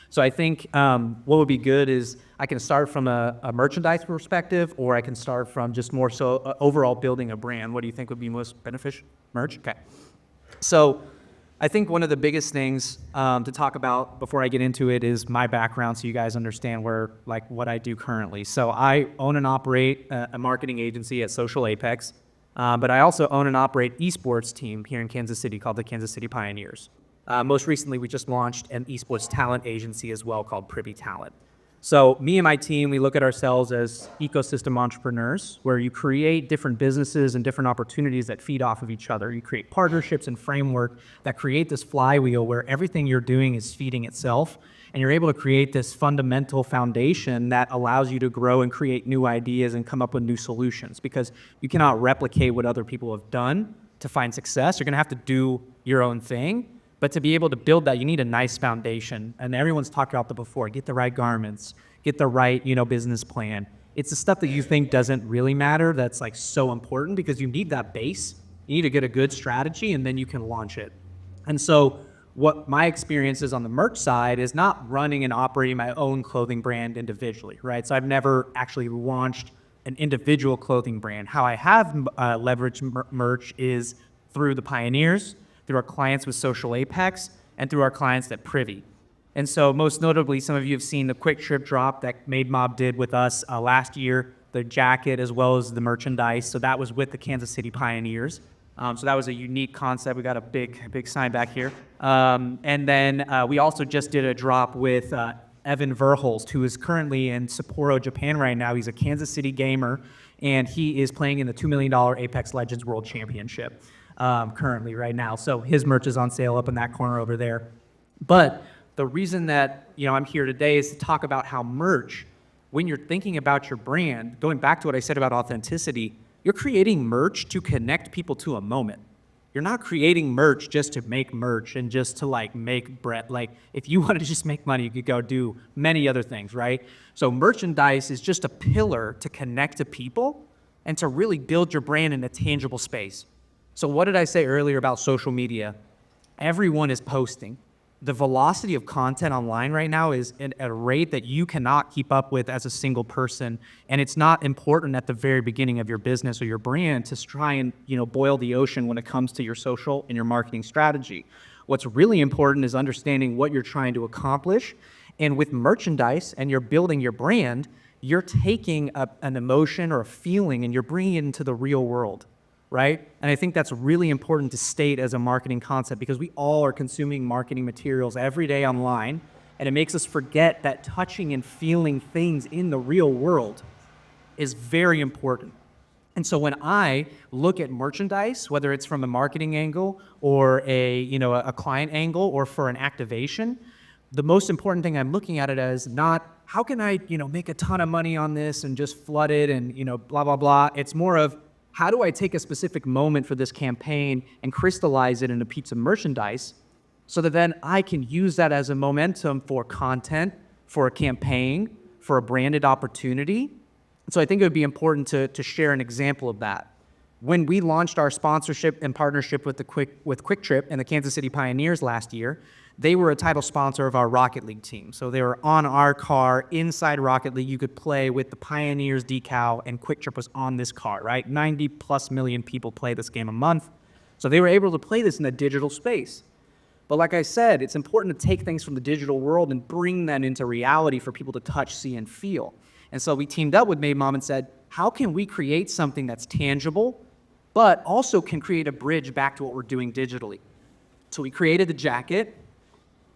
E: So I think what would be good is I can start from a merchandise perspective, or I can start from just more so overall building a brand. What do you think would be most beneficial? Merch? Okay. So I think one of the biggest things to talk about before I get into it is my background, so you guys understand what I do currently. So I own and operate a marketing agency at Social Apex, but I also own and operate esports team here in Kansas City called the Kansas City Pioneers. Most recently, we just launched an esports talent agency as well called Privy Talent. So me and my team, we look at ourselves as ecosystem entrepreneurs, where you create different businesses and different opportunities that feed off of each other. You create partnerships and framework that create this flywheel where everything you're doing is feeding itself, and you're able to create this fundamental foundation that allows you to grow and create new ideas and come up with new solutions, because you cannot replicate what other people have done to find success. You're gonna have to do your own thing. But to be able to build that, you need a nice foundation. And everyone's talked about that before. Get the right garments, get the right, business plan. It's the stuff that you think doesn't really matter that's so important, because you need that base. You need to get a good strategy, and then you can launch it. And so what my experience is on the merch side is not running and operating my own clothing brand individually, right? So I've never actually launched an individual clothing brand. How I have leveraged merch is through the Pioneers, through our clients with Social Apex, and through our clients at Privy. And so most notably, some of you have seen the quick trip drop that MADE MOBB did with us last year, the jacket as well as the merchandise. So that was with the Kansas City Pioneers. So that was a unique concept. We got a big sign back here. And then we also just did a drop with Evan Verholst, who is currently in Sapporo, Japan right now. He's a Kansas City gamer, and he is playing in the $2 million Apex Legends World Championship. Currently right now. So his merch is on sale up in that corner over there. But the reason that, I'm here today is to talk about how merch, when you're thinking about your brand, going back to what I said about authenticity, you're creating merch to connect people to a moment. You're not creating merch just to make merch and just to make bread. If you want to just make money, you could go do many other things, right? So merchandise is just a pillar to connect to people and to really build your brand in a tangible space. So what did I say earlier about social media? Everyone is posting. The velocity of content online right now is at a rate that you cannot keep up with as a single person. And it's not important at the very beginning of your business or your brand to try and boil the ocean when it comes to your social and your marketing strategy. What's really important is understanding what you're trying to accomplish. And with merchandise and you're building your brand, you're taking an emotion or a feeling and you're bringing it into the real world. Right? And I think that's really important to state as a marketing concept, because we all are consuming marketing materials every day online, and it makes us forget that touching and feeling things in the real world is very important. And so when I look at merchandise, whether it's from a marketing angle or a client angle or for an activation, the most important thing I'm looking at it as not how can I make a ton of money on this and just flood it and blah blah blah. It's more of how do I take a specific moment for this campaign and crystallize it into a piece of merchandise so that then I can use that as a momentum for content, for a campaign, for a branded opportunity. So I think it would be important to share an example of that. When we launched our sponsorship and partnership with Quick Trip and the Kansas City Pioneers last year, they were a title sponsor of our Rocket League team. So they were on our car inside Rocket League. You could play with the Pioneers decal, and Quick Trip was on this car, right? 90+ million people play this game a month. So they were able to play this in a digital space. But like I said, it's important to take things from the digital world and bring them into reality for people to touch, see, and feel. And so we teamed up with MADE MOBB and said, how can we create something that's tangible, but also can create a bridge back to what we're doing digitally? So we created the jacket,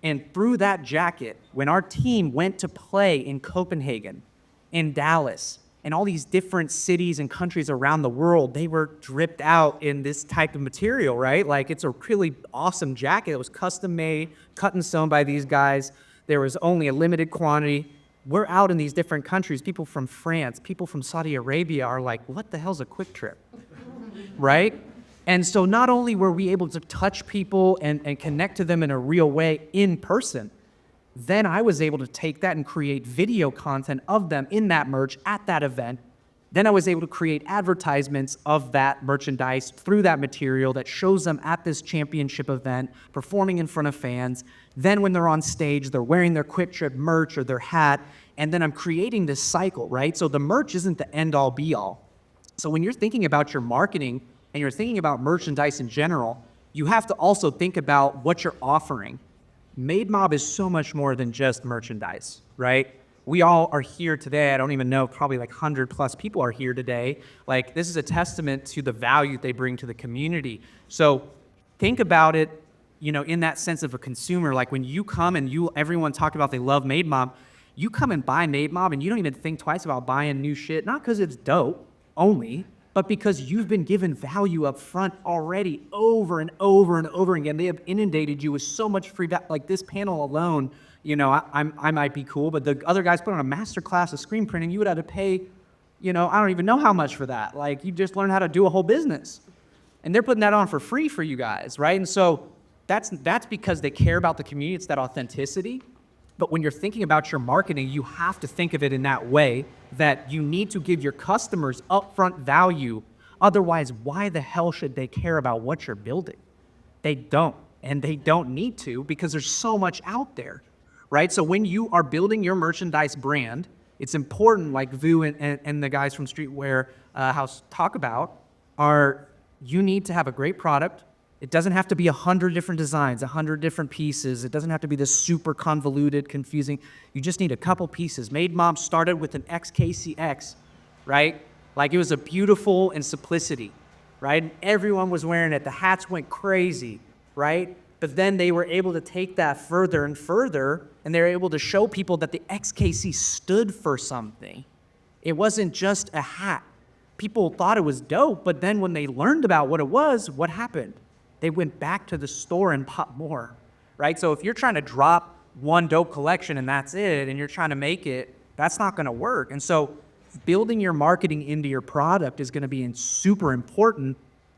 E: and through that jacket, when our team went to play in Copenhagen, in Dallas, and all these different cities and countries around the world, they were dripped out in this type of material, right? Like, it's a really awesome jacket. It was custom made, cut and sewn by these guys. There was only a limited quantity. We're out in these different countries. People from France, people from Saudi Arabia are like, what the hell's a Quick Trip, right? And so not only were we able to touch people and connect to them in a real way in person, then I was able to take that and create video content of them in that merch at that event. Then I was able to create advertisements of that merchandise through that material that shows them at this championship event, performing in front of fans. Then when they're on stage, they're wearing their Quick Trip merch or their hat, and then I'm creating this cycle, right? So the merch isn't the end-all be-all. So when you're thinking about your marketing and you're thinking about merchandise in general, you have to also think about what you're offering. MADE MOBB is so much more than just merchandise, right? We all are here today. I don't even know, probably like 100+ people are here today. Like, this is a testament to the value they bring to the community. So think about it, you know, in that sense of a consumer. Like, when you come and everyone talk about they love MADE MOBB, you come and buy MADE MOBB and you don't even think twice about buying new shit, not because it's dope only, but because you've been given value up front already over and over and over again. They have inundated you with so much free value. Like, this panel alone, you know, I might be cool, but the other guys put on a master class of screen printing, you would have to pay, you know, I don't even know how much for that. Like, you just learned how to do a whole business. And they're putting that on for free for you guys, right? And so that's because they care about the community. It's that authenticity. But when you're thinking about your marketing, you have to think of it in that way, that you need to give your customers upfront value. Otherwise, why the hell should they care about what you're building? They don't, and they don't need to, because there's so much out there, right? So when you are building your merchandise brand, it's important, like Vu and the guys from Streetwear House talk about, you need to have a great product. It doesn't have to be 100 different designs, 100 different pieces. It doesn't have to be this super convoluted, confusing. You just need a couple pieces. MADE MOBB started with an XKCX, right? Like, it was a beautiful and simplicity, right? And everyone was wearing it. The hats went crazy, right? But then they were able to take that further and further, and they were able to show people that the XKC stood for something. It wasn't just a hat. People thought it was dope, but then when they learned about what it was, what happened? They went back to the store and bought more, right? So if you're trying to drop one dope collection and that's it, and you're trying to make it, that's not gonna work. And so building your marketing into your product is gonna be super important,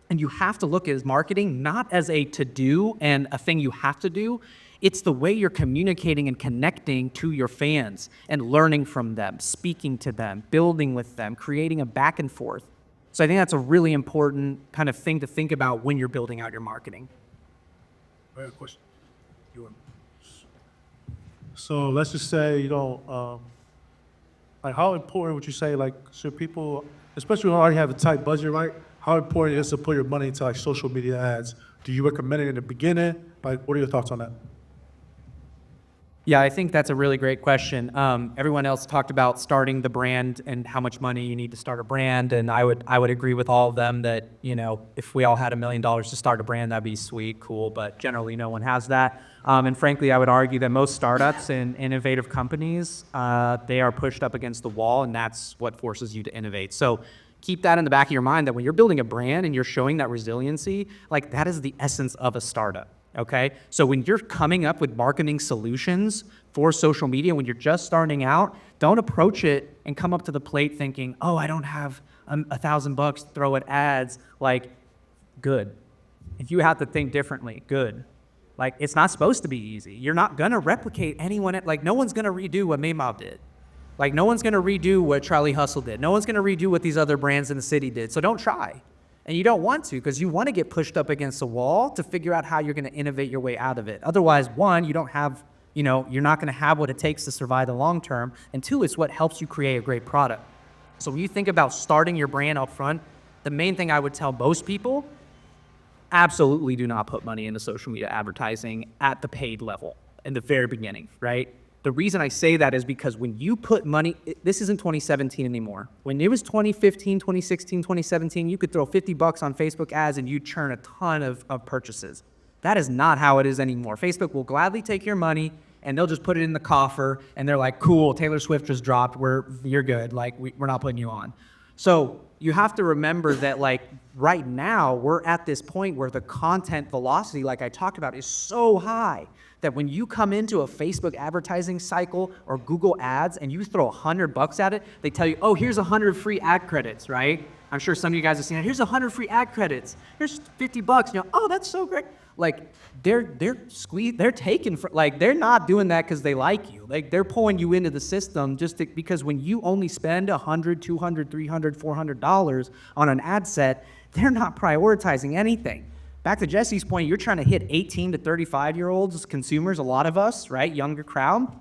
E: and you have to look at marketing not as a to-do and a thing you have to do. It's the way you're communicating and connecting to your fans and learning from them, speaking to them, building with them, creating a back and forth. So I think that's a really important kind of thing to think about when you're building out your marketing.
B: I have a question. So let's just say, you know, like, how important would you say, like, should people, especially when you already have a tight budget, right? How important is it to put your money into, like, social media ads? Do you recommend it in the beginning? Like, what are your thoughts on that?
E: Yeah, I think that's a really great question. Everyone else talked about starting the brand and how much money you need to start a brand, and I would agree with all of them that, you know, if we all had $1 million to start a brand, that'd be sweet, cool, but generally no one has that. And frankly, I would argue that most startups and innovative companies, they are pushed up against the wall, and that's what forces you to innovate. So keep that in the back of your mind, that when you're building a brand and you're showing that resiliency, like, that is the essence of a startup. Okay. So when you're coming up with marketing solutions for social media, when you're just starting out, don't approach it and come up to the plate thinking, oh, I don't have $1,000 to throw at ads. Like, good. If you have to think differently, good. Like, it's not supposed to be easy. You're not going to replicate anyone. Like, no one's going to redo what MADE MOBB did. Like, no one's going to redo what Charlie Hustle did. No one's going to redo what these other brands in the city did. So don't try. And you don't want to, because you want to get pushed up against a wall to figure out how you're going to innovate your way out of it. Otherwise, one, you don't have, you're not going to have what it takes to survive the long term. And two, it's what helps you create a great product. So when you think about starting your brand up front, the main thing I would tell most people, absolutely do not put money into social media advertising at the paid level in the very beginning, right? The reason I say that is because when you put money, this isn't 2017 anymore. When it was 2015, 2016, 2017, you could throw $50 on Facebook ads and you'd churn a ton of purchases. That is not how it is anymore. Facebook will gladly take your money and they'll just put it in the coffer and they're like, cool, Taylor Swift just dropped, you're good, like we're not putting you on. So you have to remember that like right now we're at this point where the content velocity, like I talked about, is so high that when you come into a Facebook advertising cycle or Google ads and you throw $100 at it, they tell you, oh, here's 100 free ad credits, right? I'm sure some of you guys have seen it. Here's 100 free ad credits. Here's $50. Oh, that's so great. Like they're taking, like they're not doing that because they like you. Like they're pulling you into the system because when you only spend $100, $200, $300, $400 on an ad set, they're not prioritizing anything. Back to Jesse's point, you're trying to hit 18 to 35-year-olds, consumers, a lot of us, right? Younger crowd.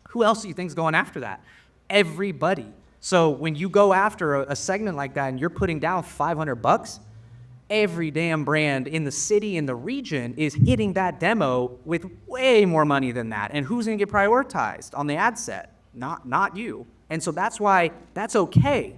E: Who else do you think's going after that? Everybody. So when you go after a segment like that and you're putting down $500, every damn brand in the city, in the region, is hitting that demo with way more money than that. And who's going to get prioritized on the ad set? Not you. And so that's why that's okay.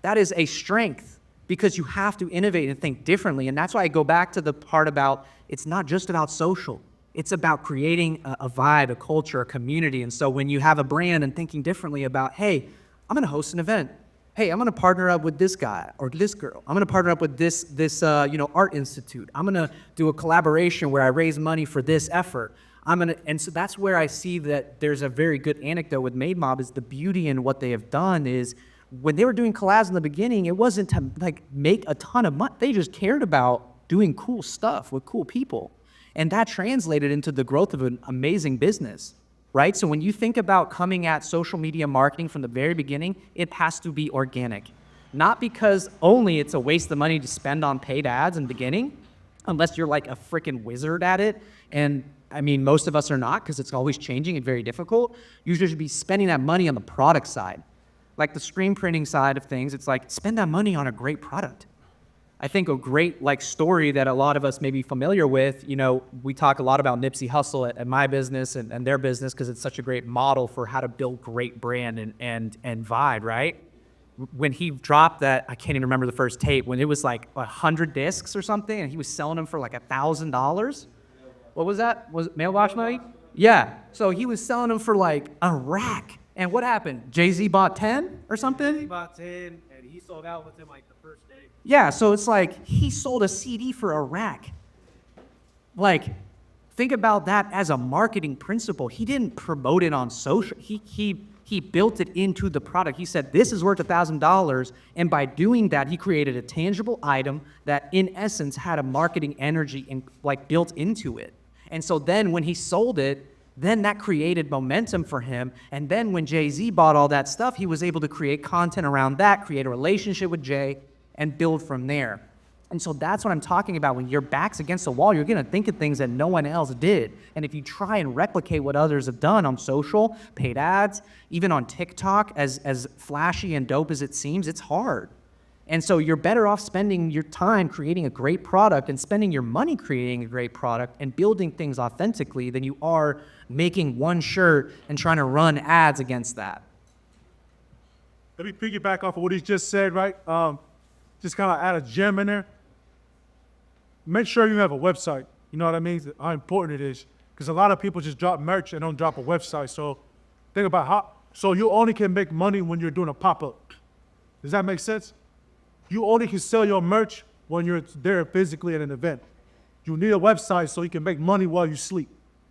E: That is a strength, because you have to innovate and think differently. And that's why I go back to the part about it's not just about social. It's about creating a vibe, a culture, a community. And so when you have a brand and thinking differently about, hey, I'm going to host an event. Hey, I'm going to partner up with this guy or this girl. I'm going to partner up with this art institute. I'm going to do a collaboration where I raise money for this effort. And so that's where I see that there's a very good anecdote with MADE MOBB is the beauty in what they have done is when they were doing collabs in the beginning, it wasn't to like make a ton of money. They just cared about doing cool stuff with cool people. And that translated into the growth of an amazing business, right? So when you think about coming at social media marketing from the very beginning, it has to be organic. Not because only it's a waste of money to spend on paid ads in the beginning, unless you're like a freaking wizard at it. And I mean, most of us are not because it's always changing and very difficult. You should be spending that money on the product side. Like the screen printing side of things, it's like spend that money on a great product. I think a great like story that a lot of us may be familiar with, we talk a lot about Nipsey Hussle at my business and their business because it's such a great model for how to build great brand and vibe, right? When he dropped that, I can't even remember the first tape, when it was like 100 discs or something and he was selling them for like $1,000. What was that? Was it mailbox money? Yeah. So he was selling them for like a rack. And what happened? Jay-Z bought 10 or something?
I: He bought 10, and he sold out within like the first day.
E: Yeah, so it's like he sold a CD for a rack. Like, think about that as a marketing principle. He didn't promote it on social. He built it into the product. He said, this is worth $1,000. And by doing that, he created a tangible item that in essence had a marketing energy and like built into it. And so then when he sold it, then that created momentum for him. And then when Jay-Z bought all that stuff, he was able to create content around that, create a relationship with Jay, and build from there. And so that's what I'm talking about. When your back's against the wall, you're going to think of things that no one else did. And if you try and replicate what others have done on social, paid ads, even on TikTok, as flashy and dope as it seems, it's hard. And so you're better off spending your time creating a great product and spending your money creating a great product and building things authentically than you are making one shirt and trying to run ads against that.
A: Let me piggyback off of what he just said, right? Just kind of add a gem in there. Make sure you have a website. You know what I mean? How important it is. Because a lot of people just drop merch and don't drop a website. So think about so you only can make money when you're doing a pop-up. Does that make sense? You only can sell your merch when you're there physically at an event.
B: You need a website so you can make money while you sleep.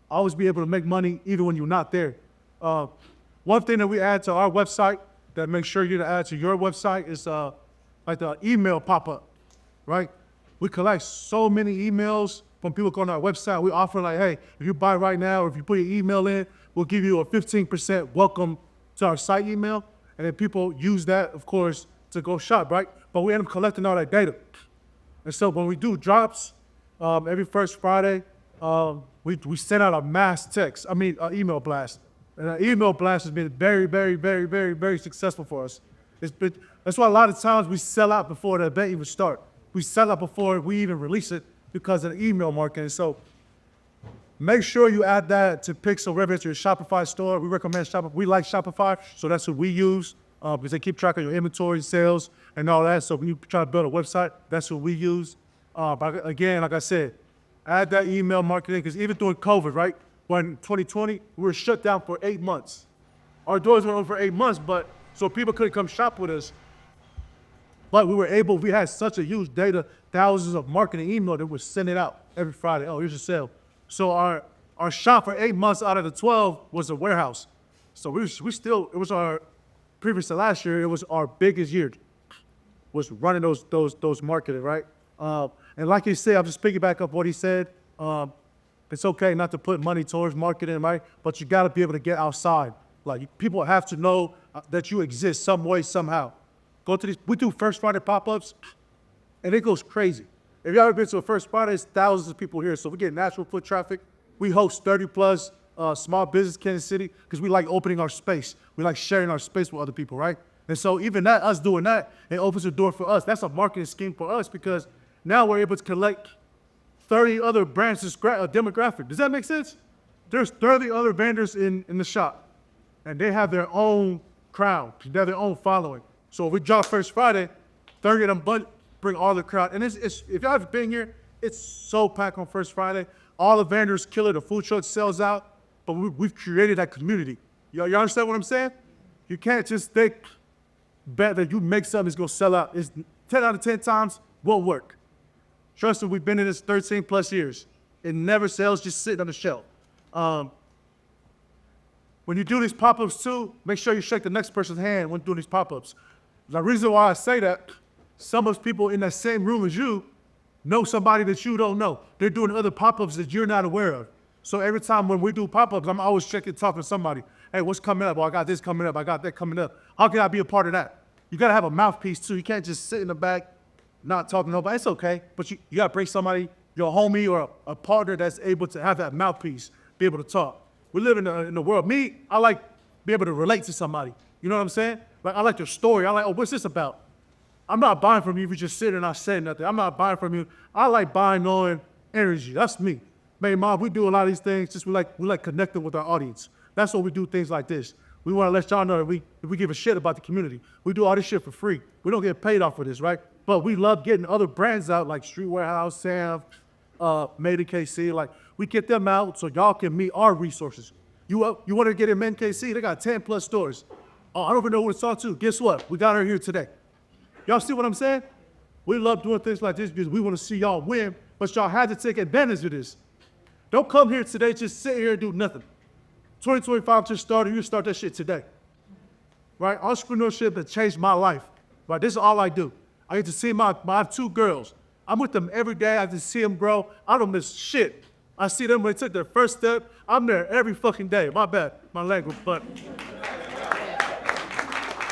B: Always be able to make money even when you're not there. One thing that we add to our website that makes sure you to add to your website is like the email pop-up, right? We collect so many emails from people going to our website. We offer like, hey, if you buy right now or if you put your email in, we'll give you a 15% welcome to our site email. And then people use that, of course, to go shop, right? But we end up collecting all that data. And so when we do drops, every first Friday, we send out a mass email blast. And an email blast has been very, very, very, very, very successful for us. That's why a lot of times we sell out before the event even starts. We sell out before we even release it because of the email marketing. So make sure you add that to Pixel, whether it's your Shopify store. We recommend Shopify. We like Shopify, so that's what we use because they keep track of your inventory, sales, and all that. So when you try to build a website, that's what we use. But again, like I said, add that email marketing because even during COVID, right? When 2020, we were shut down for 8 months. Our doors were open for 8 months, but so people couldn't come shop with us. But we had such a huge data, thousands of marketing email that we're sending out every Friday. Oh, here's your sale. So our shop for 8 months out of the 12 was a warehouse. So we still, it was our, previous to last year, it was our biggest year, was running those marketing, right? And like he said, I'll just piggyback up what he said. It's okay not to put money towards marketing, right? But you gotta be able to get outside. Like people have to know that you exist some way, somehow. Go to these, we do First Friday pop-ups, and it goes crazy. If y'all ever been to a First Friday, there's thousands of people here, so we get natural foot traffic. We host 30 plus small business in Kansas City because we like opening our space. We like sharing our space with other people, right? And so even that, us doing that, it opens the door for us. That's a marketing scheme for us because now we're able to collect 30 other branches demographic. Does that make sense? There's 30 other vendors in the shop, and they have their own crowd. They have their own following. So if we drop First Friday, 30 of them bring all the crowd. And if y'all have been here, it's so packed on First Friday. All the vendors kill it. The food truck sells out. But we've created that community. Y'all understand what I'm saying? You can't just bet that you make something that's going to sell out. It's 10 out of 10 times won't work. Trust me, we've been in this 13 plus years. It never sells just sitting on the shelf. When you do these pop-ups too, make sure you shake the next person's hand when doing these pop-ups. The reason why I say that, some of those people in that same room as you know somebody that you don't know. They're doing other pop-ups that you're not aware of. So every time when we do pop-ups, I'm always checking, talking to somebody. Hey, what's coming up? Well, I got this coming up. I got that coming up. How can I be a part of that? You got to have a mouthpiece too. You can't just sit in the back, not talking to nobody. It's okay, but you got to bring somebody, your homie or a partner that's able to have that mouthpiece, be able to talk. We live in the world. Me, I like be able to relate to somebody. You know what I'm saying? Like I like their story. I like, oh, what's this about? I'm not buying from you if you just sit and not say nothing. I'm not buying from you. I like buying on energy. That's me. MADE MOBB, we do a lot of these things. Just we like connecting with our audience. That's why we do things like this. We want to let y'all know that we give a shit about the community. We do all this shit for free. We don't get paid off for this, right? But we love getting other brands out like Street Warehouse, Sam, MADE in KC. Like we get them out so y'all can meet our resources. You want to get in MADE KC? They got 10 plus stores. Oh, I don't even know what to talk to. Guess what? We got her here today. Y'all see what I'm saying? We love doing things like this because we want to see y'all win, but y'all have to take advantage of this. Don't come here today, just sit here and do nothing. 2025 just started, you start that shit today. Right? Entrepreneurship has changed my life. Right? This is all I do. I get to see I have 2 girls. I'm with them every day. I get to see them grow. I don't miss shit. I see them when they took their first step. I'm there every fucking day. My bad, my language, but.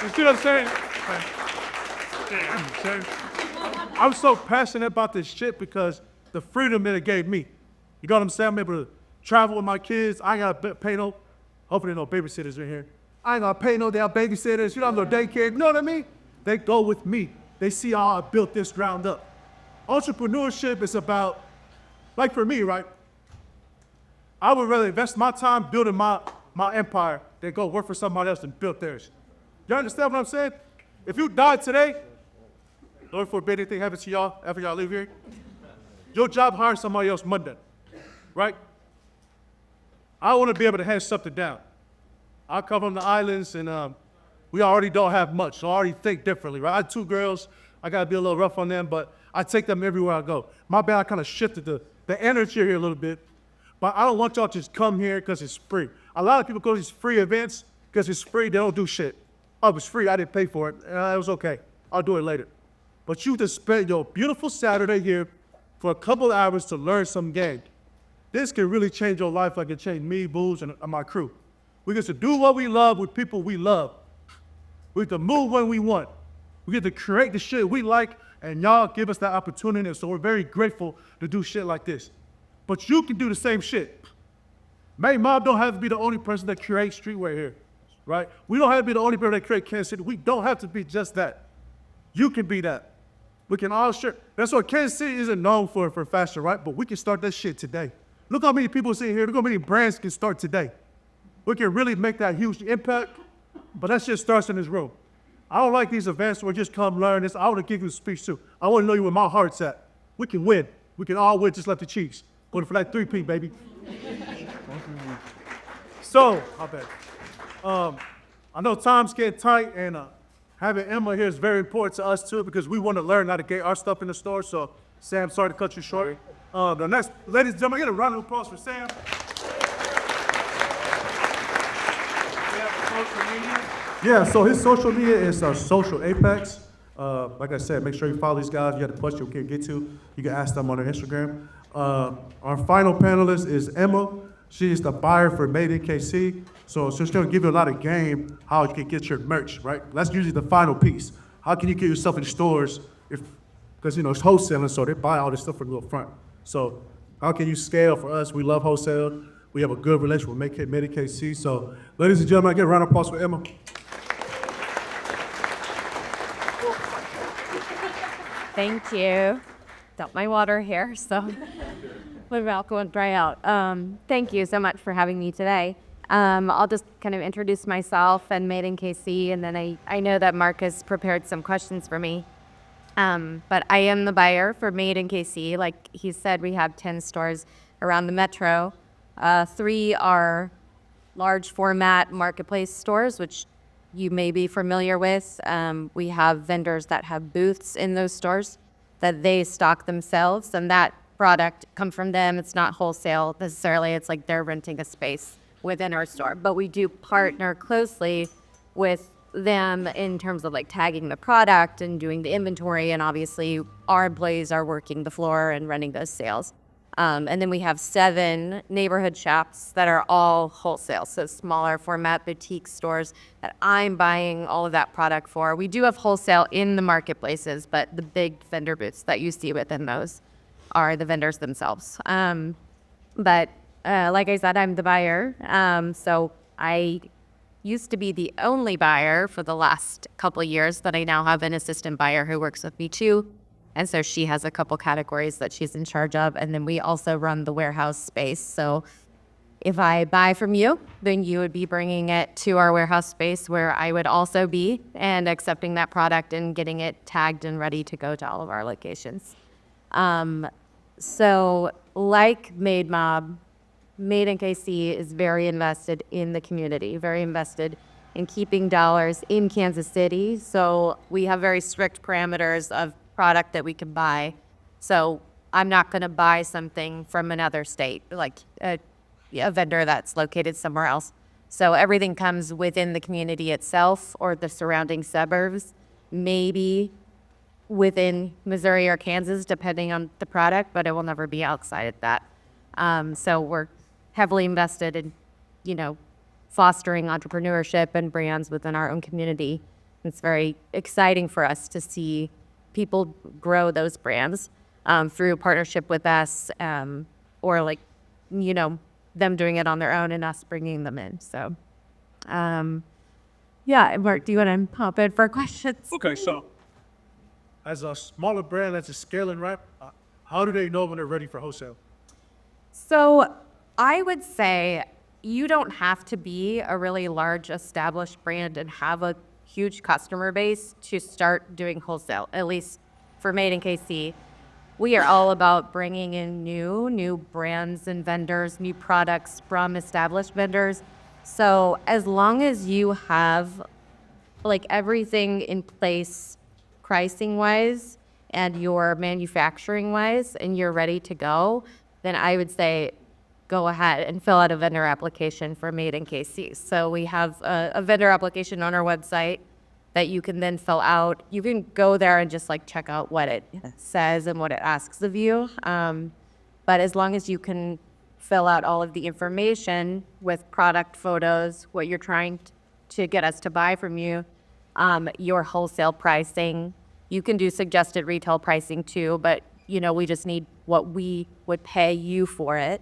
B: You see what I'm saying? I'm so passionate about this shit because the freedom that it gave me. You know what I'm saying? I'm able to travel with my kids. I ain't got to pay no, hopefully no babysitters in here. I ain't got to pay no damn babysitters. You don't have no daycare. You know what I mean? They go with me. They see how I built this ground up. Entrepreneurship is about, like for me, right? I would rather invest my time building my empire than go work for somebody else and build theirs. You understand what I'm saying? If you died today, Lord forbid anything happens to y'all after y'all leave here, your job hires somebody else Monday, right? I want to be able to hand something down. I come from the islands and we already don't have much, so I already think differently, right? I have 2 girls. I got to be a little rough on them, but I take them everywhere I go. My bad, I kind of shifted
A: the energy here a little bit. But I don't want y'all to just come here because it's free. A lot of people go to these free events because it's free. They don't do shit. Oh, it was free. I didn't pay for it. It was okay. I'll do it later. But you just spend your beautiful Saturday here for a couple hours to learn some game. This can really change your life like it changed me, Booz, and my crew. We get to do what we love with people we love. We get to move when we want. We get to create the shit we like, and y'all give us that opportunity, so we're very grateful to do shit like this. But you can do the same shit. Made Mob don't have to be the only person that creates streetwear here, right? We don't have to be the only person that creates Kansas City. We don't have to be just that. You can be that. We can all share. That's what Kansas City isn't known for fashion, right? But we can start that shit today. Look how many people sitting here. Look how many brands can start today. We can really make that huge impact, but that shit starts in this room. I don't like these events where just come learn this. I want to give you a speech too. I want to know you where my heart's at. We can win. We can all win just like the Chiefs. Going for that 3-peat, baby. So, I know time's getting tight, and having Emma here is very important to us too because we want to learn how to get our stuff in the store. So, Sam, sorry to cut you short. The next, ladies and gentlemen, get a round of applause for Sam. Yeah, so his social media is Social Apex. Like I said, make sure you follow these guys. If you have a question you can't get to, you can ask them on their Instagram. Our final panelist is Emma. She is the buyer for Made in KC. So she's going to give you a lot of game how you can get your merch, right? That's usually the final piece. How can you get yourself in stores because, you know, it's wholesaling, so they buy all this stuff from the front. So how can you scale for us? We love wholesale. We have a good relationship with Made in KC. So ladies and gentlemen, get a round of applause for Emma.
J: Thank you. Dump my water here, so my mouth won't dry out. Thank you so much for having me today. I'll just kind of introduce myself and Made in KC, and then I know that Mark has prepared some questions for me. But I am the buyer for Made in KC. Like he said, we have 10 stores around the metro. 3 are large format marketplace stores, which you may be familiar with. We have vendors that have booths in those stores that they stock themselves, and that product comes from them. It's not wholesale necessarily. It's like they're renting a space within our store. But we do partner closely with them in terms of like tagging the product and doing the inventory, and obviously our employees are working the floor and running those sales. And then we have 7 neighborhood shops that are all wholesale, so smaller format boutique stores that I'm buying all of that product for. We do have wholesale in the marketplaces, but the big vendor booths that you see within those are the vendors themselves. But like I said, I'm the buyer. So I used to be the only buyer for the last couple of years, but I now have an assistant buyer who works with me too. And so she has a couple categories that she's in charge of. And then we also run the warehouse space. So if I buy from you, then you would be bringing it to our warehouse space where I would also be and accepting that product and getting it tagged and ready to go to all of our locations. So like Made Mob, Made in KC is very invested in the community, very invested in keeping dollars in Kansas City. So we have very strict parameters of product that we can buy. So I'm not going to buy something from another state, like a vendor that's located somewhere else. So everything comes within the community itself or the surrounding suburbs, maybe within Missouri or Kansas, depending on the product, but it will never be outside of that. So we're heavily invested in, you know, fostering entrepreneurship and brands within our own community. It's very exciting for us to see people grow those brands through partnership with us, or like, you know, them doing it on their own and us bringing them in. So, yeah, Mark, do you want to hop in for questions?
A: Okay, so as a smaller brand that's scaling, right, how do they know when they're ready for wholesale?
J: So I would say you don't have to be a really large established brand and have a huge customer base to start doing wholesale, at least for Made in KC. We are all about bringing in new brands and vendors, new products from established vendors. So as long as you have like everything in place pricing wise and your manufacturing wise and you're ready to go, then I would say go ahead and fill out a vendor application for Made in KC. So we have a vendor application on our website that you can then fill out. You can go there and just like check out what it says and what it asks of you. But as long as you can fill out all of the information with product photos, what you're trying to get us to buy from you, your wholesale pricing, you can do suggested retail pricing too, but we just need what we would pay you for it.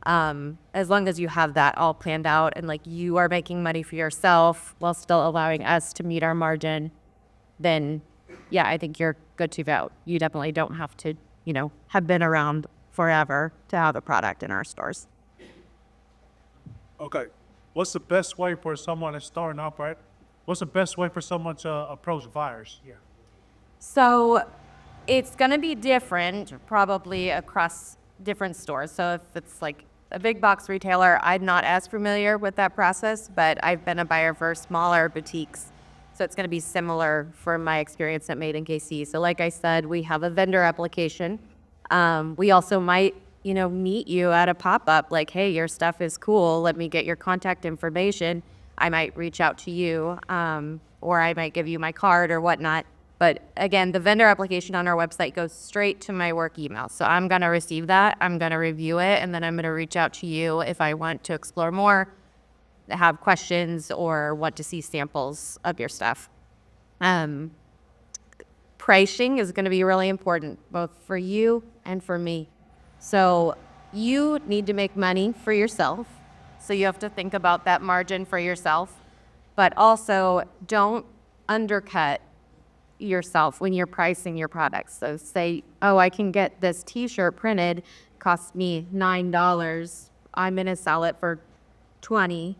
J: As long as you have that all planned out and like you are making money for yourself while still allowing us to meet our margin, then yeah, I think you're good to go. You definitely don't have to, have been around forever to have a product in our stores.
A: Okay. What's the best way for someone that's starting up, right? What's the best way for someone to approach buyers? Yeah.
J: So it's going to be different probably across different stores. So if it's like a big box retailer, I'm not as familiar with that process, but I've been a buyer for smaller boutiques. So it's going to be similar from my experience at Made in KC. So like I said, we have a vendor application. We also might, meet you at a pop-up like, hey, your stuff is cool. Let me get your contact information. I might reach out to you, or I might give you my card or whatnot. But again, the vendor application on our website goes straight to my work email. So I'm going to receive that. I'm going to review it, and then I'm going to reach out to you if I want to explore more, have questions, or want to see samples of your stuff. Pricing is going to be really important, both for you and for me. So you need to make money for yourself. So you have to think about that margin for yourself, but also don't undercut yourself when you're pricing your products. So say, oh, I can get this t-shirt printed, costs me $9. I'm going to sell it for $20.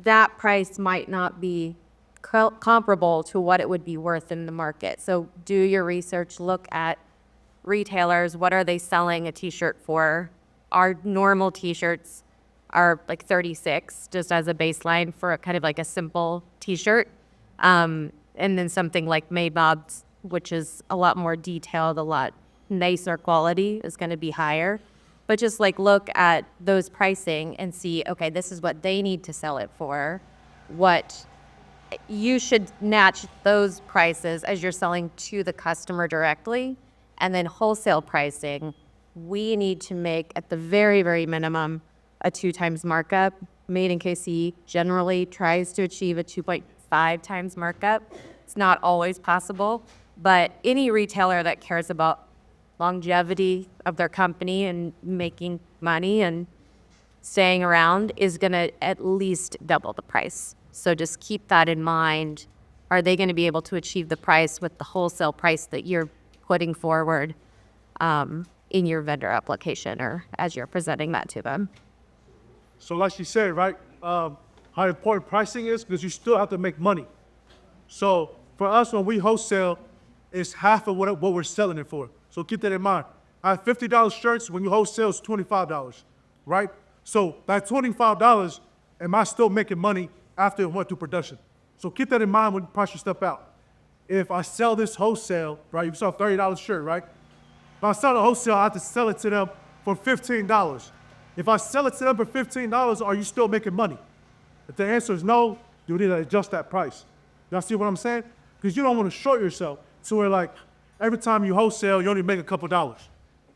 J: That price might not be comparable to what it would be worth in the market. So do your research, look at retailers, what are they selling a t-shirt for? Our normal t-shirts are like $36, just as a baseline for a kind of like a simple t-shirt. And then something like MADE MOBB, which is a lot more detailed, a lot nicer quality, is going to be higher. But just like look at those pricing and see, okay, this is what they need to sell it for. What you should match those prices as you're selling to the customer directly. And then wholesale pricing, we need to make at the very, very minimum a 2 times markup. Made in KC generally tries to achieve a 2.5 times markup. It's not always possible, but any retailer that cares about longevity of their company and making money and staying around is going to at least double the price. So just keep that in mind. Are they going to be able to achieve the price with the wholesale price that you're putting forward in your vendor application or as you're presenting that to them?
A: So like you said, right, how important pricing is because you still have to make money. So for us, when we wholesale, it's half of what we're selling it for. So keep that in mind. I have $50 shirts. When you wholesale, it's $25, right? So that $25, am I still making money after it went through production? So keep that in mind when you price your stuff out. If I sell this wholesale, right, you sell a $30 shirt, right? If I sell the wholesale, I have to sell it to them for $15. If I sell it to them for $15, are you still making money? If the answer is no, you need to adjust that price. Y'all see what I'm saying? Because you don't want to short yourself to where like every time you wholesale, you only make a couple dollars.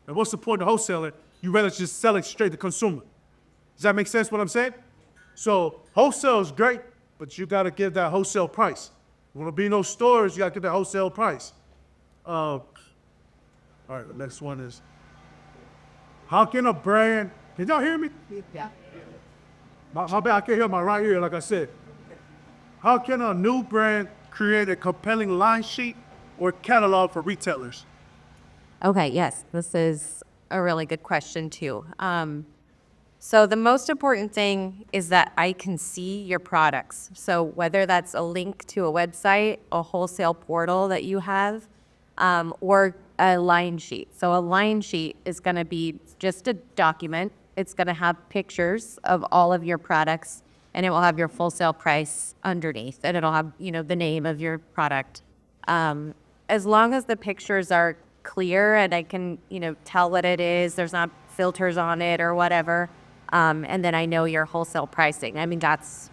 A: And what's the point of wholesaling? You rather just sell it straight to consumer. Does that make sense what I'm saying? So wholesale is great, but you got to give that wholesale price. You want to be in those stores, you got to get that wholesale price. All right, the next one is, how can a brand, can y'all hear me? Yeah. My bad, I can't hear my right ear, like I said. How can a new brand create a compelling line sheet or catalog for retailers?
J: Okay, yes, this is a really good question too. So the most important thing is that I can see your products. So whether that's a link to a website, a wholesale portal that you have, or a line sheet. So a line sheet is going to be just a document. It's going to have pictures of all of your products, and it will have your wholesale price underneath, and it'll have, the name of your product. As long as the pictures are clear and I can, tell what it is. There's not filters on it or whatever. And then I know your wholesale pricing. I mean, that's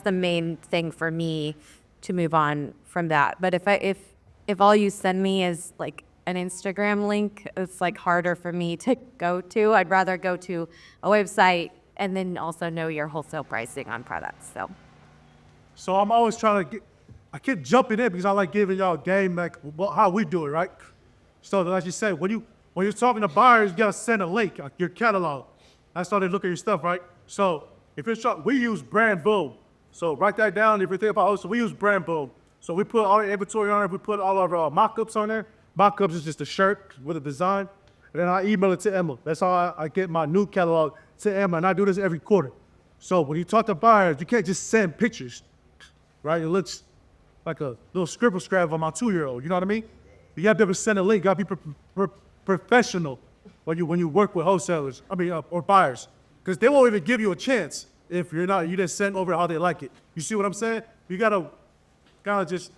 J: the main thing for me to move on from that. But if all you send me is like an Instagram link, it's like harder for me to go to. I'd rather go to a website and then also know your wholesale pricing on products.
B: So I'm always trying to I keep jumping in because I like giving y'all a game like how we do it, right? So like you said, when you're talking to buyers, you gotta send a link, like your catalog. That's how they look at your stuff, right? So if you're we use Brand Boom. So write that down if you think about it. So we use Brand Boom. So we put all the inventory on there. We put all of our mock-ups on there. Mock-ups is just a shirt with a design. And then I email it to Emma. That's how I get my new catalog to Emma. And I do this every quarter. So when you talk to buyers, you can't just send pictures, right? It looks like a little scribble scrab on my 2-year-old. You know what I mean? You have to be able to send a link. You got to be professional when you work with wholesalers. Or buyers, because they won't even give you a chance if you didn't send over how they like it. You see what I'm saying? You got to kind of just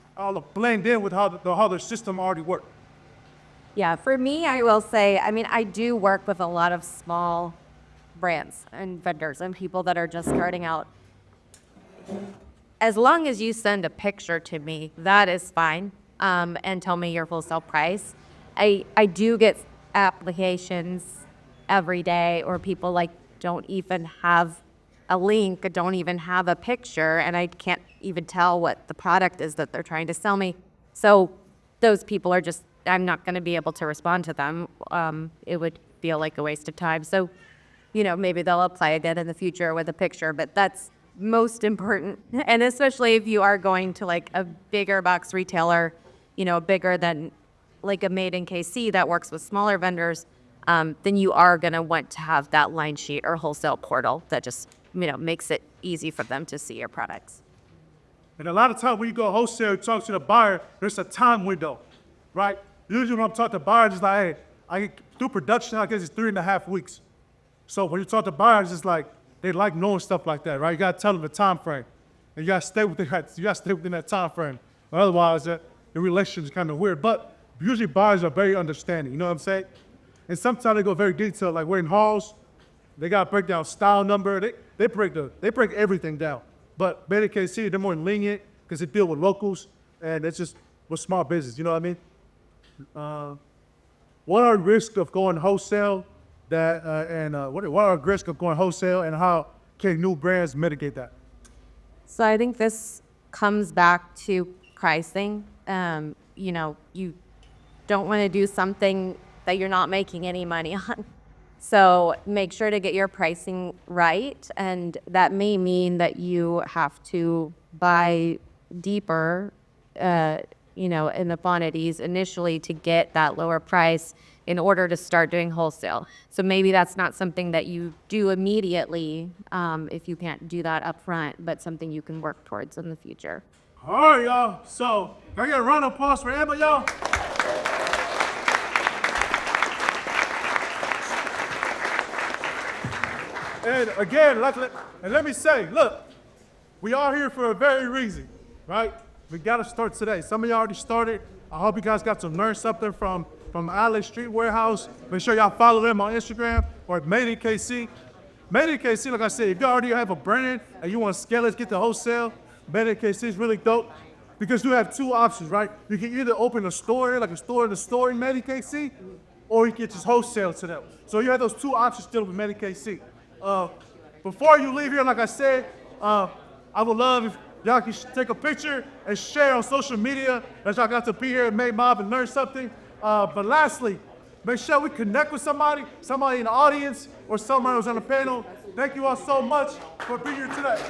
B: blend in with how their system already works.
J: Yeah, for me, I will say, I do work with a lot of small brands and vendors and people that are just starting out. As long as you send a picture to me, that is fine, and tell me your wholesale price. I do get applications every day, or people don't even have a link, don't even have a picture, and I can't even tell what the product is that they're trying to sell me. So those people are just, I'm not going to be able to respond to them. It would feel like a waste of time. So, maybe they'll apply again in the future with a picture, but that's most important. And especially if you are going to a bigger box retailer, bigger than a Made in KC that works with smaller vendors, then you are going to want to have that line sheet or wholesale portal that just, makes it easy for them to see your products.
B: And a lot of times when you go wholesale, you talk to the buyer, there's a time window, right? Usually when I'm talking to buyers, it's like, hey, through production, I guess it's 3.5 weeks. So when you talk to buyers, it's like, they like knowing stuff like that, right? You gotta tell them the time frame. And you gotta stay within that time frame. Otherwise, the relationship is kind of weird. But usually buyers are very understanding, you know what I'm saying? And sometimes they go very detailed, like we're in halls, they gotta break down style number, they break everything down. But Made in KC, they're more lenient because they deal with locals, and it's just with small business, you know what I mean? What are the risks of going wholesale? What are the risks of going wholesale, and how can new brands mitigate that?
J: So I think this comes back to pricing. You don't want to do something that you're not making any money on. So make sure to get your pricing right, and that may mean that you have to buy deeper, in the quantities initially to get that lower price in order to start doing wholesale. So maybe that's not something that you do immediately if you can't do that up front, but something you can work towards in the future.
B: All right, y'all. So can I get a round of applause for Emma, y'all? And again, let me say, look, we are here for a very reason, right? We got to start today. Some of y'all already started. I hope you guys got to learn something from Alex Street Warehouse. Make sure y'all follow them on Instagram or Made in KC. Made in KC, like I said, if you already have a brand and you want to scale it, get the wholesale, Made in KC is really dope because you have two options, right? You can either open a store, like a store in the store in Made in KC, or you can just wholesale to them. So you have those two options still with Made in KC. Before you leave here, like I said, I would love if y'all can take a picture and share on social media that y'all got to be here at MADE MOBB and learn something. But lastly, make sure we connect with somebody in the audience or somebody who's on the panel. Thank you all so much for being here today.